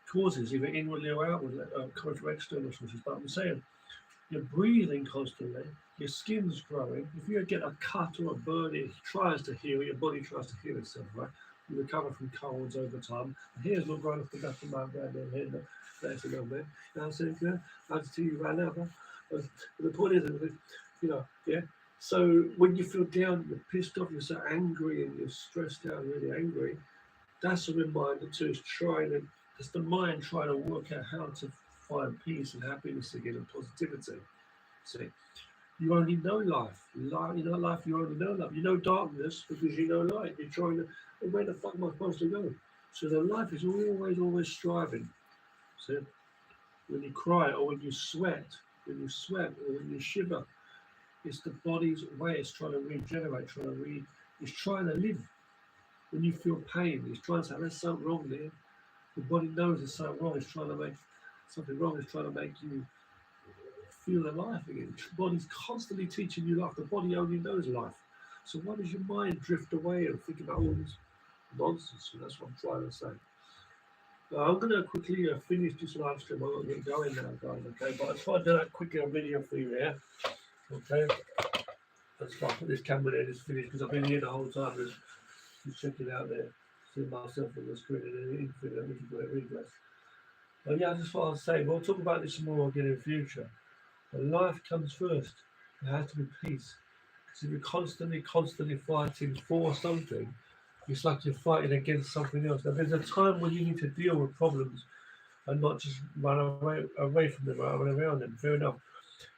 Causes either inwardly or outwardly, coming from external sources. But I'm saying you're breathing constantly, your skin's growing. If you get a cut or a burn, it tries to heal, your body tries to heal itself, right? You recover from colds over time. The hair's not growing off the back of my granddad head, but that's a little bit. You know what I'm saying? Yeah? I'll tell you right now, but the point is, you know, yeah. So when you feel down, you're pissed off, you're so angry and you're stressed out, really angry, that's a reminder to us trying to, it's the mind trying to work out how to find peace and happiness again and positivity. See, you only know life. You know life, you only know love. You know darkness because you know light. You're trying to, where the fuck am I supposed to go? So the life is always striving. See, when you cry or when you sweat or when you shiver, it's the body's way. It's trying to regenerate, it's trying to live. When you feel pain, it's trying to say, there's something wrong there. The body knows there's something wrong. It's trying to make something wrong. It's trying to make you feel alive again. The body's constantly teaching you life. The body only knows life. So why does your mind drift away and think about all this nonsense? And that's what I'm trying to say. I'm going to quickly finish this live stream. I'm going to get going now, guys, okay? But I'll try to do that quickly on video for you, yeah? Okay? Let's try to put this camera there, just finish, because I've been here the whole time, just checking out there, seeing myself on the screen and then infinite, which is where regress. But yeah, that's what I was saying. We'll talk about this more again in the future. But life comes first. There has to be peace. Because if you're constantly fighting for something, it's like you're fighting against something else. Now, there's a time when you need to deal with problems and not just run away from them, run around them. Fair enough.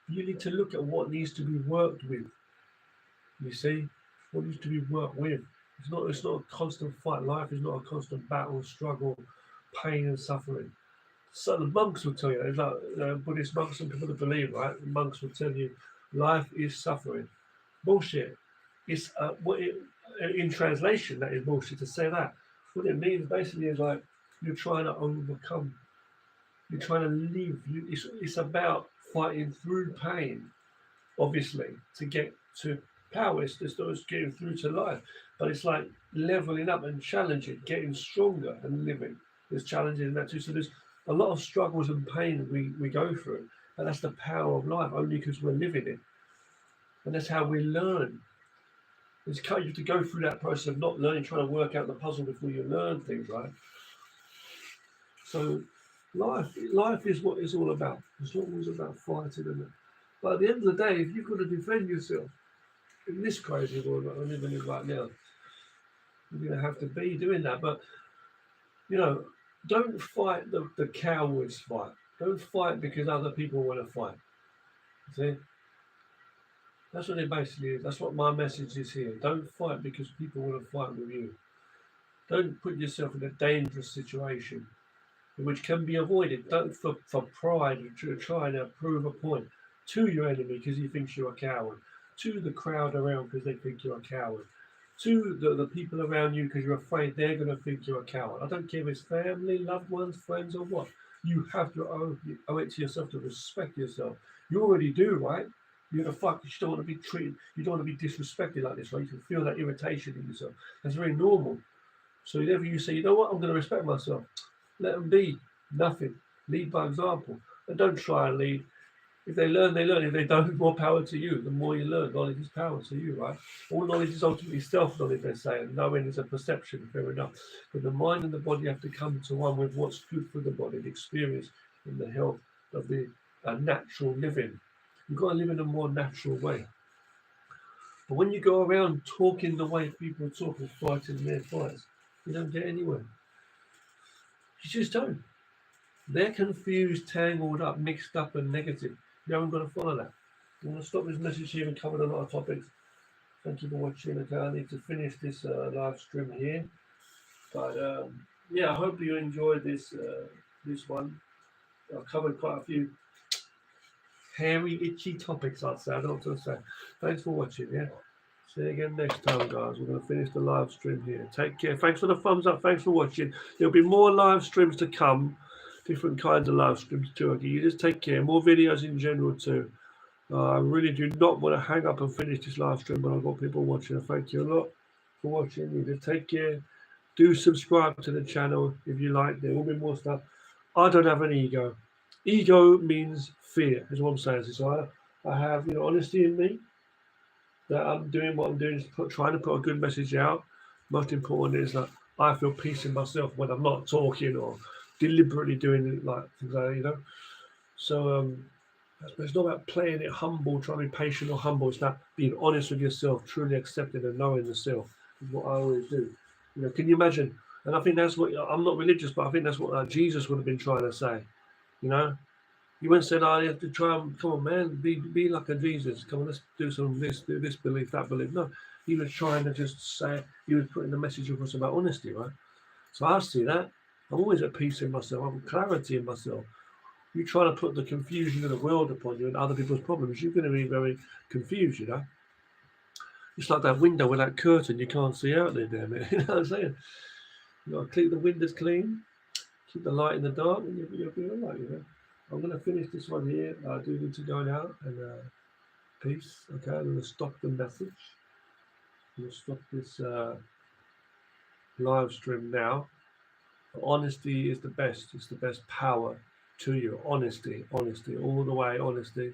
You need to look at what needs to be worked with. You see, what needs to be worked with. It's not a constant fight. Life is not a constant battle, struggle, pain and suffering. So the monks will tell you, it's like Buddhist monks and people that believe, right? The monks will tell you, life is suffering. Bullshit. It's in translation that is bullshit to say that. What it means basically is like you're trying to overcome. You're trying to live. It's about fighting through pain, obviously, to get to power. It's just getting through to life. But it's like leveling up and challenging, getting stronger and living. There's challenges in that too. So there's a lot of struggles and pain we go through. And that's the power of life, only because we're living it. And that's how we learn. It's kind of, you have to go through that process of not learning, trying to work out the puzzle before you learn things, right? So life is what it's all about. It's not always about fighting and that. But at the end of the day, if you've got to defend yourself in this crazy world that we're living in right now, you're going to have to be doing that. But, don't fight the cowards fight. Don't fight because other people want to fight. See? That's what it basically is. That's what my message is here. Don't fight because people want to fight with you. Don't put yourself in a dangerous situation, which can be avoided. Don't for pride trying to prove a point to your enemy because he thinks you're a coward, to the crowd around because they think you're a coward, to the people around you because you're afraid they're going to think you're a coward. I don't care if it's family, loved ones, friends, or what. You have to owe it to yourself to respect yourself. You already do, right? You're the fuck. You don't want to be treated. You don't want to be disrespected like this, right? You can feel that irritation in yourself. That's very normal. So whenever you say, you know what, I'm going to respect myself, let them be. Nothing. Lead by example. And don't try and lead. If they learn, they learn. If they don't, more power to you. The more you learn, knowledge is power to you, right? All knowledge is ultimately self-knowledge, they say, and knowing is a perception, fair enough. But the mind and the body have to come to one with what's good for the body, the experience and the health of the natural living. You've got to live in a more natural way. But when you go around talking the way people talk and fighting their fights, you don't get anywhere. You just don't. They're confused, tangled up, mixed up, and negative. You haven't got to follow that. I'm going to stop this message here and cover a lot of topics. Thank you for watching. Okay, I need to finish this live stream here. But yeah, I hope you enjoyed this one. I've covered quite a few hairy, itchy topics, I'd say. I don't know what to say. Thanks for watching, yeah? See you again next time, guys. We're going to finish the live stream here. Take care. Thanks for the thumbs up. Thanks for watching. There'll be more live streams to come. Different kinds of live streams too. Okay, you just take care. More videos in general too. I really do not want to hang up and finish this live stream, but I've got people watching. Thank you a lot for watching. You just take care. Do subscribe to the channel if you like. There will be more stuff. I don't have an ego. Ego means fear, is what I'm saying. So I have, honesty in me. That I'm doing what I'm doing is trying to put a good message out. Most important is that I feel peace in myself when I'm not talking or deliberately doing it like things like that, So it's not about playing it humble, trying to be patient or humble. It's about being honest with yourself, truly accepting and knowing yourself. Is what I always do. Can you imagine? And I think that's what I'm not religious, but I think that's what Jesus would have been trying to say. He went and said, "I have to try and come on, man, be like a Jesus. Come on, let's do some this, do this belief, that belief." No, he was trying to just say, he was putting the message across about honesty, right? So I see that. I'm always at peace in myself. I'm clarity in myself. You try to put the confusion of the world upon you and other people's problems, you're going to be very confused, It's like that window with that curtain, you can't see out there, damn it. You know what I'm saying? You got to keep the windows clean, keep the light in the dark, and you'll be all right, I'm going to finish this one here. I do need to go now, and peace. Okay, I'm going to stop the message. I'm going to stop this live stream now. Honesty is the best. It's the best power to you. Honesty, all the way, honesty.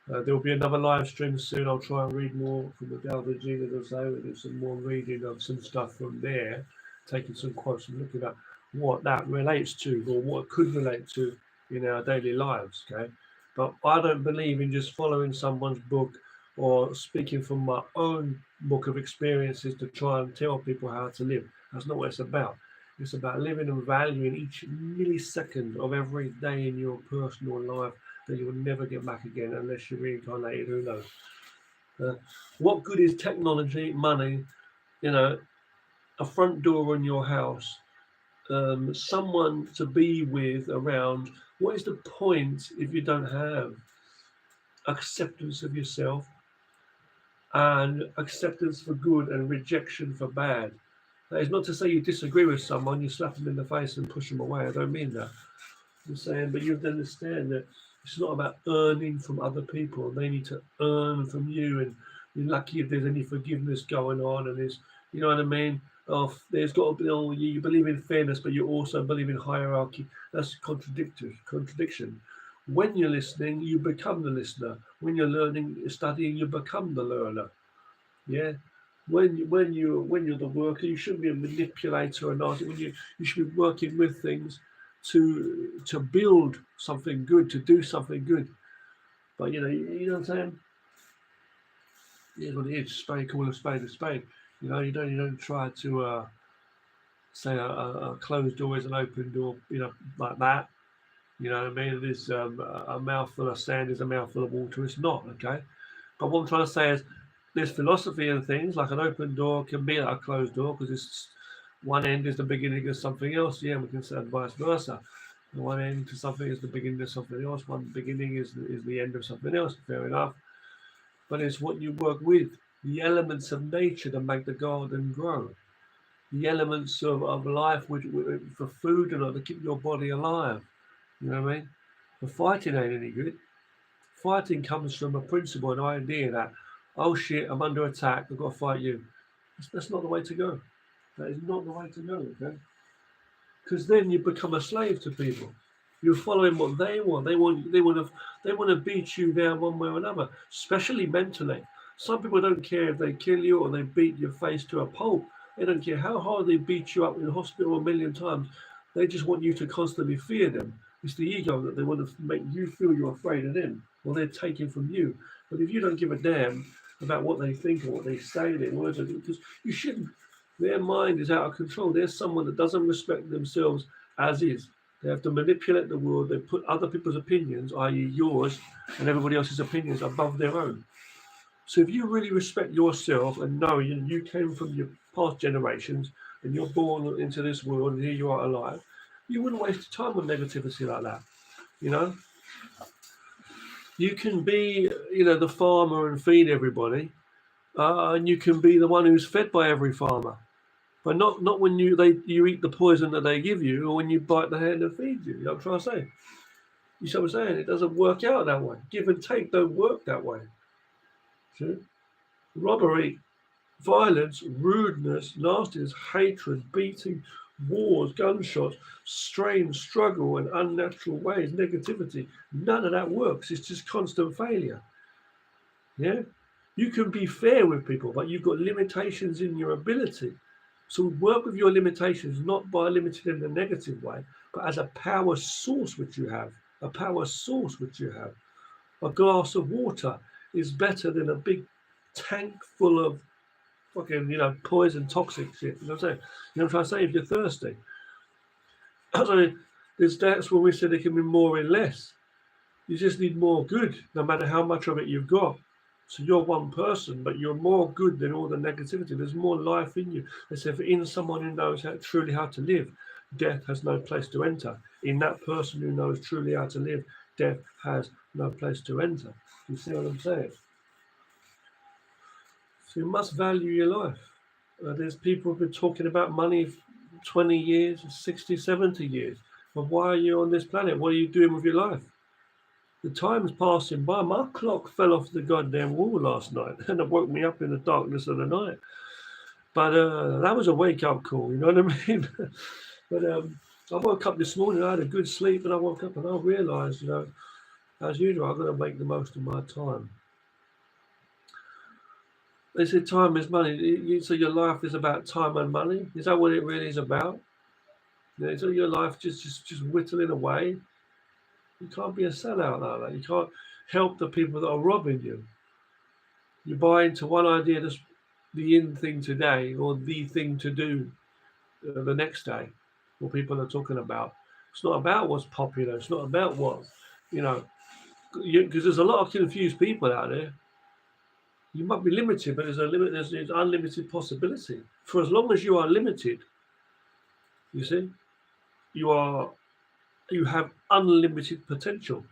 There will be another live stream soon. I'll try and read more from the Tao Te Ching, as I say. We'll do some more reading of some stuff from there, taking some quotes and looking at what that relates to or what could relate to in our daily lives. Okay, but I don't believe in just following someone's book or speaking from my own book of experiences to try and tell people how to live. That's not what it's about. It's about living and valuing each millisecond of every day in your personal life that you will never get back again unless you're reincarnated. Who knows? What good is technology, money, you know, a front door in your house, someone to be with around? What is the point if you don't have acceptance of yourself and acceptance for good and rejection for bad? That is not to say you disagree with someone, you slap them in the face and push them away. I don't mean that. I'm saying, but you have to understand that it's not about earning from other people. They need to earn from you, and you're lucky if there's any forgiveness going on. And there's, you know what I mean? There's got to be. Oh, you believe in fairness, but you also believe in hierarchy. That's contradiction. When you're listening, you become the listener. When you're learning, studying, you become the learner. Yeah. When you're the worker, you shouldn't be a manipulator and artist. You should be working with things to build something good, to do something good. But you know what I'm saying? Here's what it is: spade, call a spade a spade. You don't try to say a closed door is an open door. Like that. You know what I mean? It is a mouthful of sand is a mouthful of water. It's not, okay. But what I'm trying to say is, there's philosophy and things like an open door can be like a closed door because it's one end is the beginning of something else. Yeah, we can say vice versa. One end to something is the beginning of something else. One beginning is the end of something else. Fair enough. But it's what you work with, the elements of nature that make the garden grow, the elements of life which for food and to keep your body alive. You know what I mean? The fighting ain't any good. Fighting comes from a principle, an idea that, oh shit, I'm under attack, I've got to fight you. That's not the way to go. That is not the way to go, okay? Because then you become a slave to people. You're following what they want. They want to beat you down one way or another, especially mentally. Some people don't care if they kill you or they beat your face to a pulp. They don't care how hard they beat you up in the hospital a million times. They just want you to constantly fear them. It's the ego that they want to make you feel you're afraid of them, or they're taking from you. But if you don't give a damn about what they think or what they say, their words, because you shouldn't. Their mind is out of control. There's someone that doesn't respect themselves as is. They have to manipulate the world. They put other people's opinions, i.e., yours and everybody else's opinions, above their own. So if you really respect yourself and know you came from your past generations and you're born into this world and here you are alive, you wouldn't waste time on negativity like that. You can be, the farmer and feed everybody, and you can be the one who's fed by every farmer. But not when you eat the poison that they give you, or when you bite the hand that feeds you. You know what I'm trying to say? You see what I'm saying? It doesn't work out that way. Give and take don't work that way. See? Robbery, violence, rudeness, nastiness, hatred, beating, wars, gunshots, strain, struggle, and unnatural ways, negativity. None of that works. It's just constant failure. Yeah? You can be fair with people, but you've got limitations in your ability. So work with your limitations, not by limited in a negative way, but as a power source which you have. A power source which you have. A glass of water is better than a big tank full of fucking, poison, toxic shit. You know what I'm saying? You know what I'm trying to say? If you're thirsty. So that's when we said there can be more and less. You just need more good, no matter how much of it you've got. So you're one person, but you're more good than all the negativity. There's more life in you. They say, if in someone who knows truly how to live, death has no place to enter. In that person who knows truly how to live, death has no place to enter. You see what I'm saying? So you must value your life. There's people who've been talking about money 20 years, 60, 70 years. But why are you on this planet? What are you doing with your life? The time's passing by. My clock fell off the goddamn wall last night and it woke me up in the darkness of the night. But that was a wake-up call, you know what I mean? But I woke up this morning, I had a good sleep, and I woke up and I realised, as usual, I've got to make the most of my time. They say time is money. So your life is about time and money? Is that what it really is about? So your life just whittling away. You can't be a sellout like that. You can't help the people that are robbing you. You buy into one idea that's the in thing today or the thing to do the next day, what people are talking about. It's not about what's popular. It's not about what, you know, because there's a lot of confused people out there. You might be limited, but there's a limit. There's unlimited possibility. For as long as you are limited, you see, you are you have unlimited potential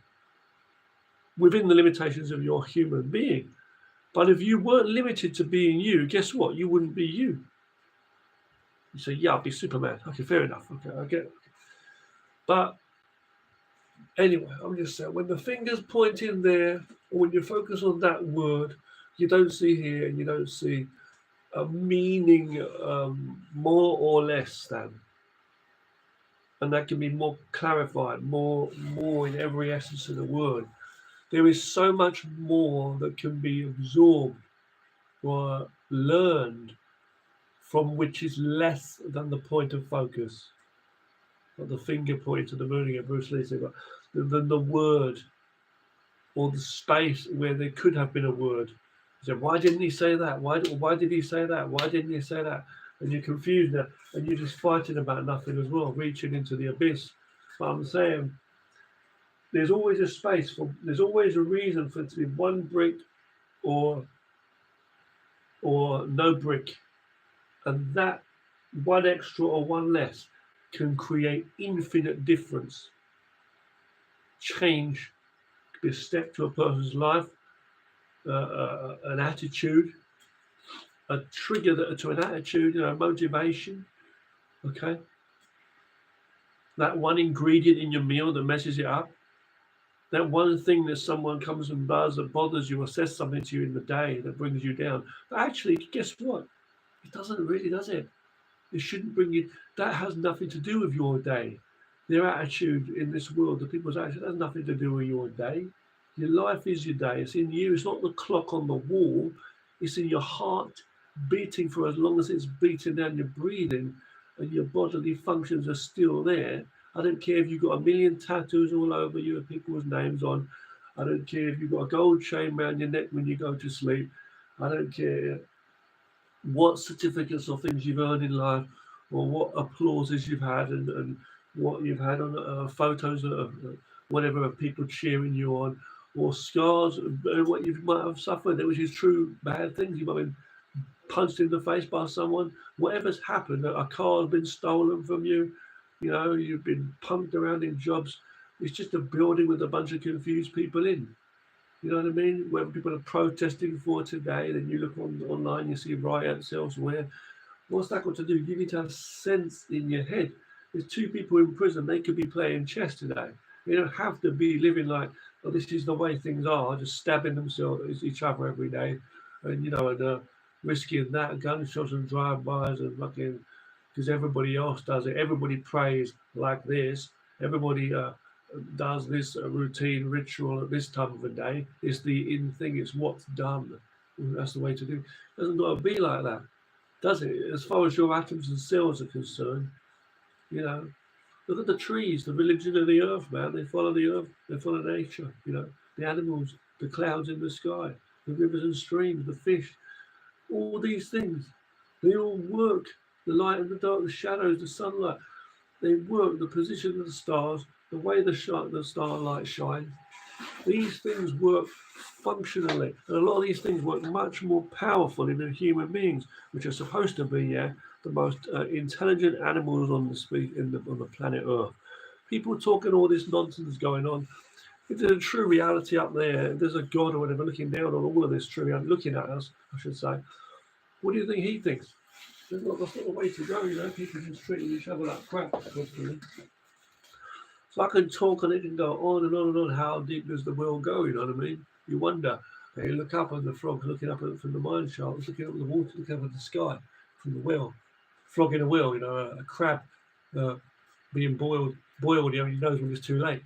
within the limitations of your human being. But if you weren't limited to being you, guess what? You wouldn't be you. You say, yeah, I'll be Superman. Okay, fair enough. Okay, I get it. But anyway, I'm just saying, when the finger's pointing there, or when you focus on that word, you don't see here and you don't see a meaning more or less than. And that can be more clarified, more in every essence of the word. There is so much more that can be absorbed or learned from which is less than the point of focus. Not the finger pointing to the moon again, Bruce Lee said, but than the word or the space where there could have been a word. He said, why didn't he say that? Why did he say that? Why didn't he say that? And you're confused now, and you're just fighting about nothing as well, reaching into the abyss. But I'm saying there's always a space for, there's always a reason for it to be one brick or no brick. And that one extra or one less can create infinite difference. Change could be a step to a person's life, an attitude, a trigger to an attitude, motivation. Okay. That one ingredient in your meal that messes it up. That one thing that someone comes and does that bothers you or says something to you in the day that brings you down. But actually, guess what? It doesn't really, does it? It shouldn't bring you. That has nothing to do with your day. Their attitude in this world, the people's attitude, has nothing to do with your day. Your life is your day. It's in you. It's not the clock on the wall. It's in your heart beating for as long as it's beating and you're breathing and your bodily functions are still there. I don't care if you've got a million tattoos all over you with people's names on. I don't care if you've got a gold chain around your neck when you go to sleep. I don't care what certificates or things you've earned in life or what applauses you've had and what you've had on photos of whatever of people cheering you on, or scars, what you might have suffered, which is true bad things. You might have been punched in the face by someone, whatever's happened, a car has been stolen from you, you've been punked around in jobs. It's just a building with a bunch of confused people in. You know what I mean? Whether people are protesting for today, then you look online, you see riots elsewhere. What's that got to do? You need to have sense in your head. There's two people in prison, they could be playing chess today. They don't have to be living like, oh, this is the way things are, just stabbing themselves, each other every day, and risking that, gunshots and drive-bys and fucking, because everybody else does it. Everybody prays like this. Everybody does this routine ritual at this time of the day. It's the in thing, it's what's done. That's the way to do it. It doesn't got to be like that, does it? As far as your atoms and cells are concerned, look at the trees, the religion of the earth, man. They follow the earth, they follow nature, the animals, the clouds in the sky, the rivers and streams, the fish, all these things. They all work. The light and the dark, the shadows, the sunlight, they work. The position of the stars, the way the starlight shines. These things work functionally, and a lot of these things work much more powerful in human beings, which are supposed to be, the most intelligent animals on the planet Earth. People talking all this nonsense going on. If there's a true reality up there, if there's a God or whatever looking down on all of this true reality, looking at us, I should say, what do you think he thinks? That's not the way to go, people just treating each other like crap. So I can talk and it can go on and on and on. How deep does the well go? You know what I mean? You wonder. You look up and the frog looking up from the mine shaft, looking up at the water, looking up at the sky from the well. Frog in a well, a crab being boiled, he only knows when it's too late.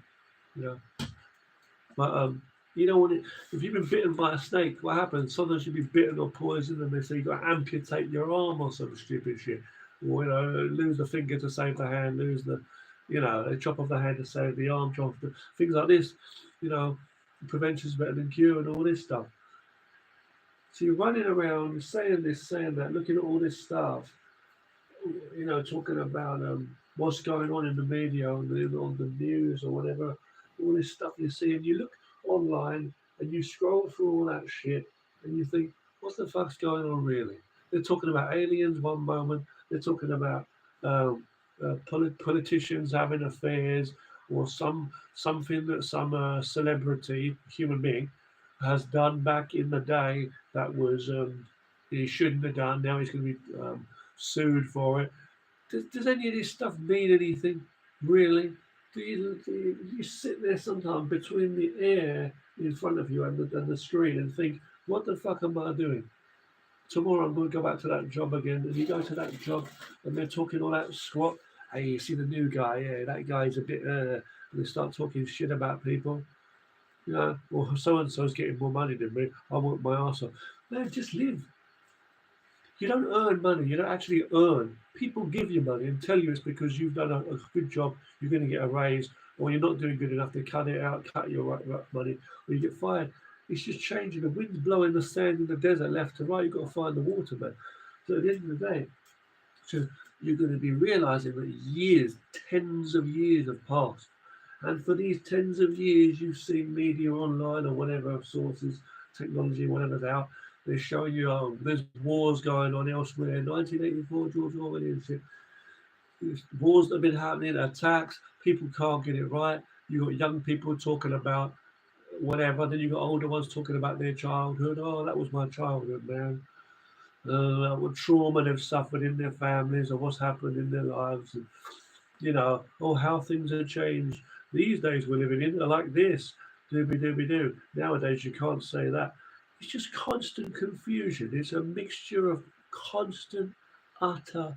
But if you've been bitten by a snake, what happens? Sometimes you'll be bitten or poisoned and they say you've got to amputate your arm or some stupid shit. or lose the finger to save the hand, lose the the chop off the hand to save the arm, chop off things like this. Prevention is better than cure and all this stuff. So you're running around saying this, saying that, looking at all this stuff, talking about what's going on in the media, on the news or whatever, all this stuff you see, and you look online and you scroll through all that shit and you think, what the fuck's going on really? They're talking about aliens one moment, they're talking about politicians having affairs, or something that some celebrity, human being, has done back in the day that was he shouldn't have done. Now he's going to be sued for it. Does any of this stuff mean anything, really? Do you sit there sometimes between the air in front of you and the screen and think, what the fuck am I doing? Tomorrow I'm going to go back to that job again. And you go to that job and they're talking all that squat. Hey, you see the new guy? Yeah, that guy's a bit. And they start talking shit about people. Well, so and so's getting more money than me. I want my arse off. Man, just live. You don't earn money. You don't actually earn. People give you money and tell you it's because you've done a good job. You're going to get a raise, or you're not doing good enough. They cut it out, cut your money, or you get fired. It's just changing. The wind's blowing the sand in the desert left to right. You've got to find the water, man. So at the end of the day, so you're going to be realizing that years, tens of years have passed. And for these tens of years, you've seen media online or whatever sources, technology, whatever's out. They're showing you, there's wars going on elsewhere. 1984, George Orwell and shit. There's wars that have been happening, attacks. People can't get it right. You've got young people talking about whatever. Then you've got older ones talking about their childhood. Oh, that was my childhood, man. What trauma they've suffered in their families, or what's happened in their lives. And, how things have changed. These days we're living in are like this. Dooby. Nowadays you can't say that. It's just constant confusion. It's a mixture of constant, utter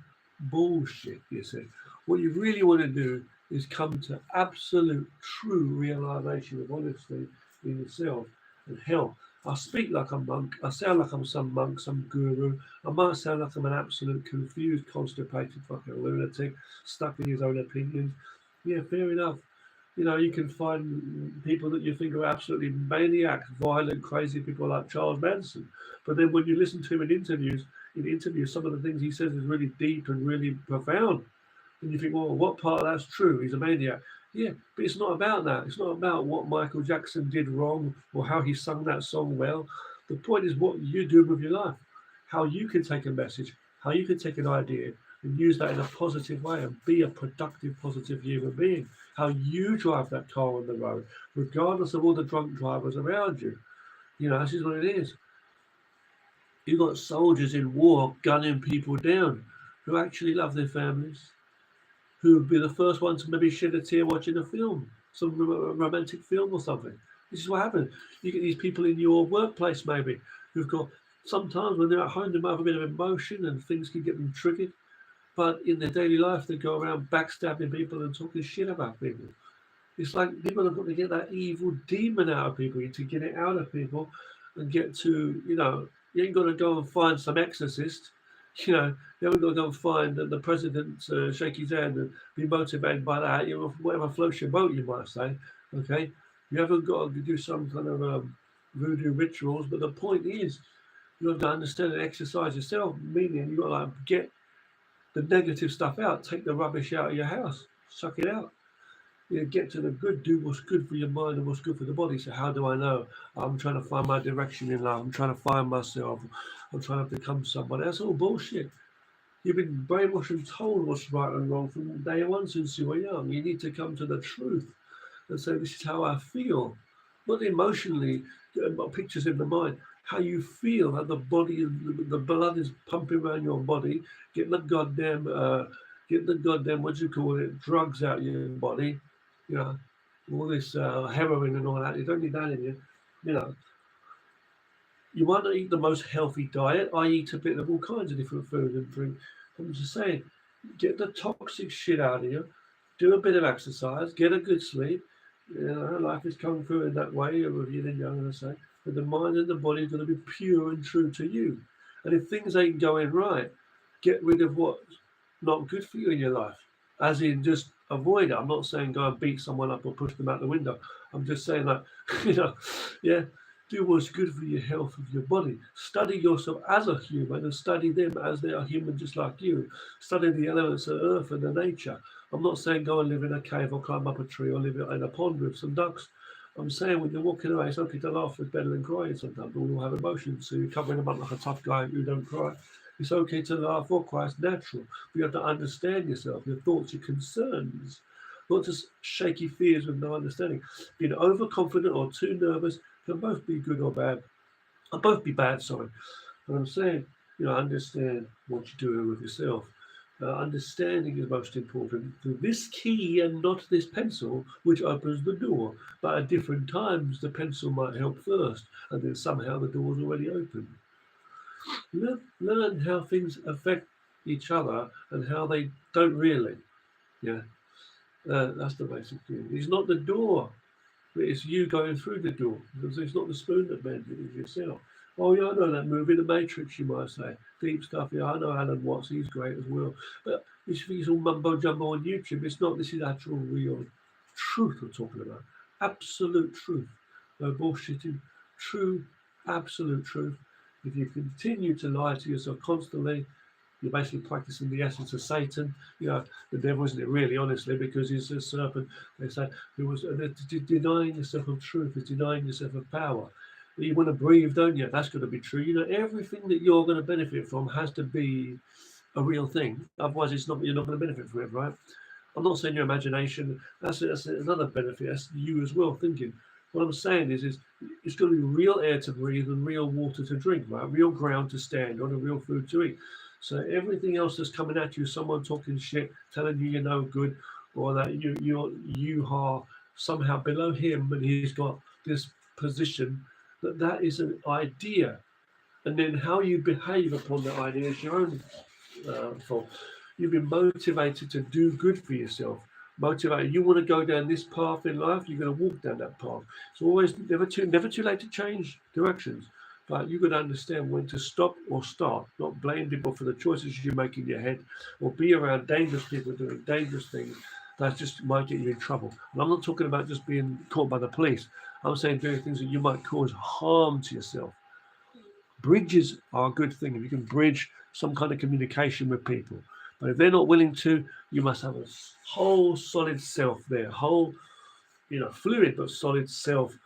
bullshit, you see. What you really want to do is come to absolute, true realization of honesty in yourself and hell. I speak like a monk. I sound like I'm some monk, some guru. I might sound like I'm an absolute confused, constipated fucking lunatic, stuck in his own opinions. Yeah, fair enough. You can find people that you think are absolutely maniacs, violent, crazy people like Charles Manson. But then when you listen to him in interviews, some of the things he says is really deep and really profound. And you think, well, what part of that's true? He's a maniac. Yeah, but it's not about that. It's not about what Michael Jackson did wrong or how he sung that song well. The point is what you do with your life, how you can take a message, how you can take an idea and use that in a positive way and be a productive, positive human being. How you drive that car on the road, regardless of all the drunk drivers around you. This is what it is. You've got soldiers in war gunning people down who actually love their families, who would be the first one to maybe shed a tear watching a film, some romantic film or something. This is what happens. You get these people in your workplace maybe who've got, sometimes when they're at home, they might have a bit of emotion and things can get them triggered. But in their daily life, they go around backstabbing people and talking shit about people. It's like people have got to get that evil demon out of people, to get it out of people and get to, you ain't got to go and find some exorcist. You haven't got to go and find the president, shake his hand and be motivated by that. Whatever floats your boat, you might say. Okay? You haven't got to do some kind of voodoo rituals. But the point is, you have to understand and exercise yourself, meaning you've got to get the negative stuff out, take the rubbish out of your house, suck it out. Get to the good, do what's good for your mind and what's good for the body. So how do I know? I'm trying to find my direction in life. I'm trying to find myself. I'm trying to become somebody. That's all bullshit. You've been brainwashed and told what's right and wrong from day one since you were young. You need to come to the truth and say, this is how I feel. Not emotionally, pictures in the mind. How you feel, how the body, the blood is pumping around your body, getting the goddamn, drugs out of your body, all this heroin and all that. You don't need that in you, You might not eat the most healthy diet. I eat a bit of all kinds of different food and drink. I'm just saying, get the toxic shit out of you, do a bit of exercise, get a good sleep. Life is coming through in that way, with you then, I'm going to say. But the mind and the body are going to be pure and true to you. And if things ain't going right, get rid of what not good for you in your life. As in, just avoid it. I'm not saying go and beat someone up or push them out the window. I'm just saying that, you know, yeah, do what's good for your health of your body. Study yourself as a human and study them as they are human just like you. Study the elements of earth and the nature. I'm not saying go and live in a cave or climb up a tree or live in a pond with some ducks. I'm saying when you're walking away, it's okay to laugh. It's better than crying sometimes. We all have emotions, so you're covering them up like a tough guy who don't cry. It's okay to laugh or cry. It's natural. But you have to understand yourself, your thoughts, your concerns, not just shaky fears with no understanding. Being overconfident or too nervous can both be good or bad. Both be bad, sorry. But I'm saying, understand what you're doing with yourself. Understanding is most important. Through this key and not this pencil, which opens the door. But at different times, the pencil might help first, and then somehow the door's already open. Learn how things affect each other and how they don't really. Yeah, that's the basic thing. It's not the door, but it's you going through the door. It's not the spoon that bends it, it's yourself. Oh yeah, I know that movie, The Matrix, you might say. Deep stuff, yeah, I know Alan Watts, he's great as well. But this thing's all mumbo jumbo on YouTube. It's not, this is actual real truth we're talking about. Absolute truth. No bullshitting. True, absolute truth. If you continue to lie to yourself constantly, you're basically practicing the essence of Satan. The devil, isn't it, really, honestly, because he's a serpent. They say denying yourself of truth is denying yourself of power. You want to breathe, don't you? That's going to be true. Everything that you're going to benefit from has to be a real thing. Otherwise, you're not going to benefit from it, right? I'm not saying your imagination. That's another benefit. That's you as well thinking. What I'm saying is it's going to be real air to breathe and real water to drink, right? Real ground to stand on and real food to eat. So everything else that's coming at you, someone talking shit, telling you you're no good, or that you are somehow below him and he's got this position, that is an idea, and then how you behave upon that idea is your own fault. You've been motivated to do good for yourself. Motivated. You want to go down this path in life, you're going to walk down that path. It's always never too late to change directions. But you've got to understand when to stop or start, not blame people for the choices you make in your head, or be around dangerous people doing dangerous things that just might get you in trouble. And I'm not talking about just being caught by the police. I'm saying doing things that you might cause harm to yourself. Bridges are a good thing if you can bridge some kind of communication with people. But if they're not willing to, you must have a whole solid self there, whole, fluid but solid self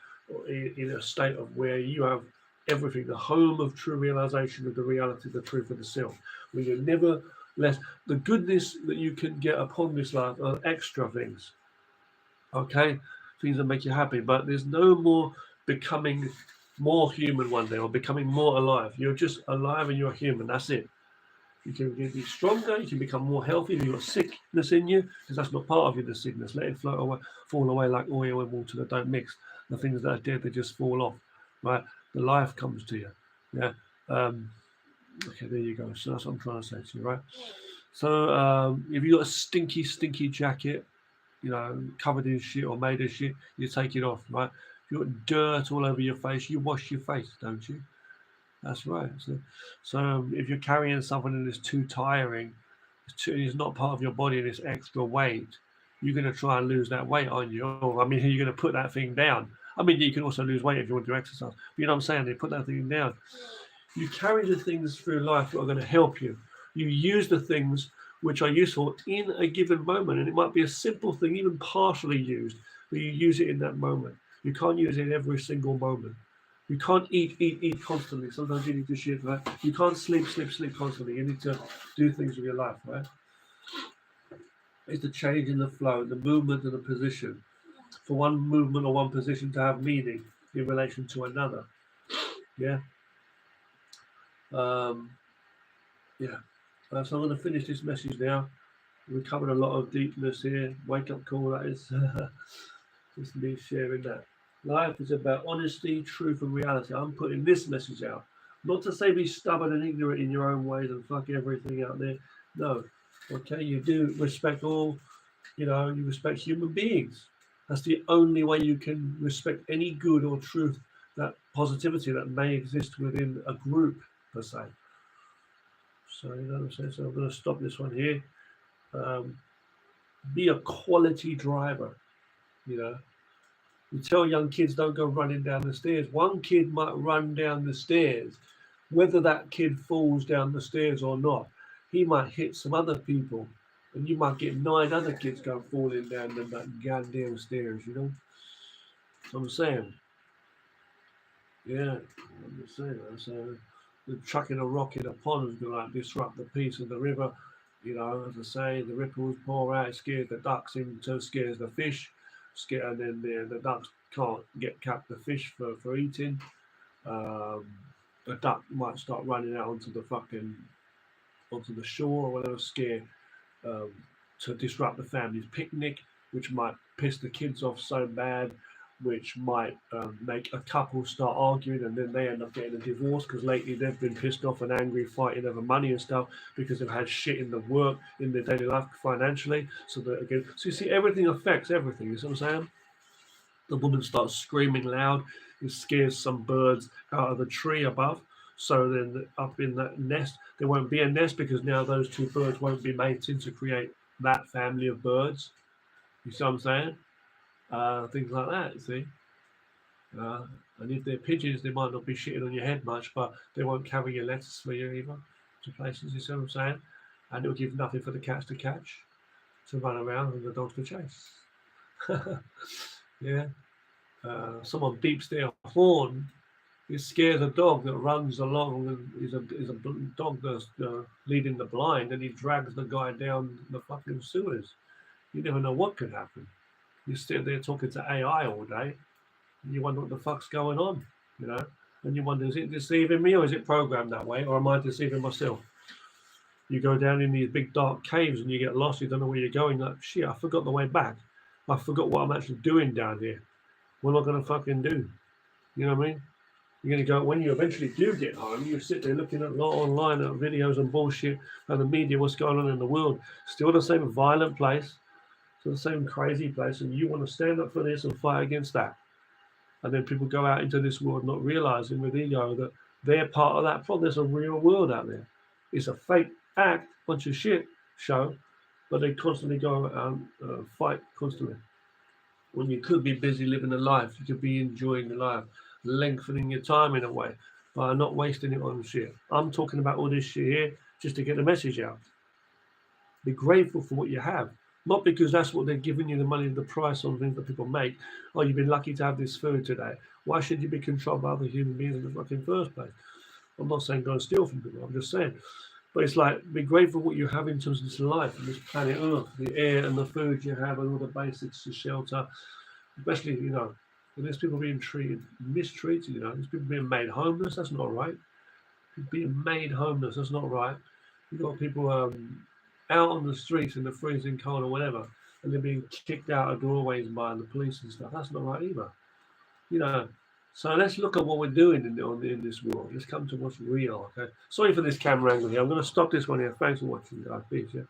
in a state of where you have everything, the home of true realization of the reality, the truth of the self, where you're never less. The goodness that you can get upon this life are extra things, okay? Things that make you happy, but there's no more becoming more human one day or becoming more alive. You're just alive and you're human. That's it. You can be stronger. You can become more healthy. If you've got sickness in you, because that's not part of you, the sickness. Let it float away, fall away like oil and water that don't mix. The things that are dead, they just fall off. Right? The life comes to you. Yeah. Okay, there you go. So that's what I'm trying to say to you, right? So if you got a stinky, stinky jacket, covered in shit or made of shit, you take it off, right? If you've got dirt all over your face, you wash your face, don't you? That's right. So if you're carrying something that is too tiring, it's not part of your body and it's extra weight, you're going to try and lose that weight on you. Or, you're going to put that thing down. You can also lose weight if you want to do exercise. But you know what I'm saying? You put that thing down. You carry the things through life that are going to help you. You use the things which are useful in a given moment. And it might be a simple thing, even partially used, but you use it in that moment. You can't use it in every single moment. You can't eat constantly. Sometimes you need to shit, right? You can't sleep constantly. You need to do things with your life, right? It's the change in the flow, the movement and the position. For one movement or one position to have meaning in relation to another. Yeah. Yeah. So I'm going to finish this message now. We covered a lot of deepness here. Wake up call, that is. Just me sharing that. Life is about honesty, truth, and reality. I'm putting this message out. Not to say be stubborn and ignorant in your own ways and fuck everything out there. No. Okay, you do respect all, you respect human beings. That's the only way you can respect any good or truth, that positivity that may exist within a group, per se. So, you know what I'm saying? So I'm going to stop this one here. Be a quality driver. You know, you tell young kids don't go running down the stairs. One kid might run down the stairs, whether that kid falls down the stairs or not. He might hit some other people, and you might get 9 other kids go falling down that goddamn stairs. You know, that's what I'm saying. Yeah, I'm just saying. So the chucking a rock in a pond is going to like disrupt the peace of the river. You know, as I say, the ripples pour out, scares the ducks into, scares the fish, and then the ducks can't catch the fish for eating. The duck might start running out onto the shore or whatever, scare um, to disrupt the family's picnic, which might piss the kids off so bad, which might make a couple start arguing and then they end up getting a divorce because lately they've been pissed off and angry, fighting over money and stuff because they've had shit in the work, in their daily life financially. So that again, so you see, everything affects everything. You see what I'm saying? The woman starts screaming loud. It scares some birds out of the tree above. So then up in that nest, there won't be a nest because now those 2 birds won't be mating to create that family of birds. You see what I'm saying? Things like that, you see. And if they're pigeons, they might not be shitting on your head much, but they won't carry your lettuce for you either to places, you see what I'm saying? And it'll give nothing for the cats to catch, to run around, and the dogs to chase. Yeah. Someone beeps their horn, it scares a dog that runs along and is a dog that's leading the blind, and he drags the guy down the fucking sewers. You never know what could happen. You sit there talking to AI all day, and you wonder what the fuck's going on, you know? And you wonder, is it deceiving me or is it programmed that way, or am I deceiving myself? You go down in these big dark caves and you get lost, you don't know where you're going, like, shit, I forgot the way back. I forgot what I'm actually doing down here. What am I going to fucking do? You know what I mean? You're going to go, when you eventually do get home, you sit there looking at online at videos and bullshit and the media, what's going on in the world. Still the same violent place, still the same crazy place, and you want to stand up for this and fight against that. And then people go out into this world not realizing with ego that they're part of that problem. There's a real world out there. It's a fake act, bunch of shit show, but they constantly go and fight constantly. When you could be busy living a life, you could be enjoying the life, lengthening your time in a way by not wasting it on shit. I'm talking about all this shit here just to get the message out. Be grateful for what you have, not because that's what they're giving you the money, the price on things that people make. Oh, you've been lucky to have this food today. Why should you be controlled by other human beings in the fucking first place? I'm not saying go and steal from people. I'm just saying. But it's like, be grateful for what you have in terms of this life, and this planet Earth, the air and the food you have, and all the basics, the shelter. Especially, you know, there's people being mistreated, you know, there's people being made homeless, that's not right. People being made homeless, that's not right. You've got people out on the streets in the freezing cold or whatever, and they're being kicked out of doorways by the police and stuff. That's not right either. You know, so let's look at what we're doing in this world. Let's come to what's real, okay? Sorry for this camera angle here. I'm going to stop this one here. Thanks for watching, guys. Peace, yeah.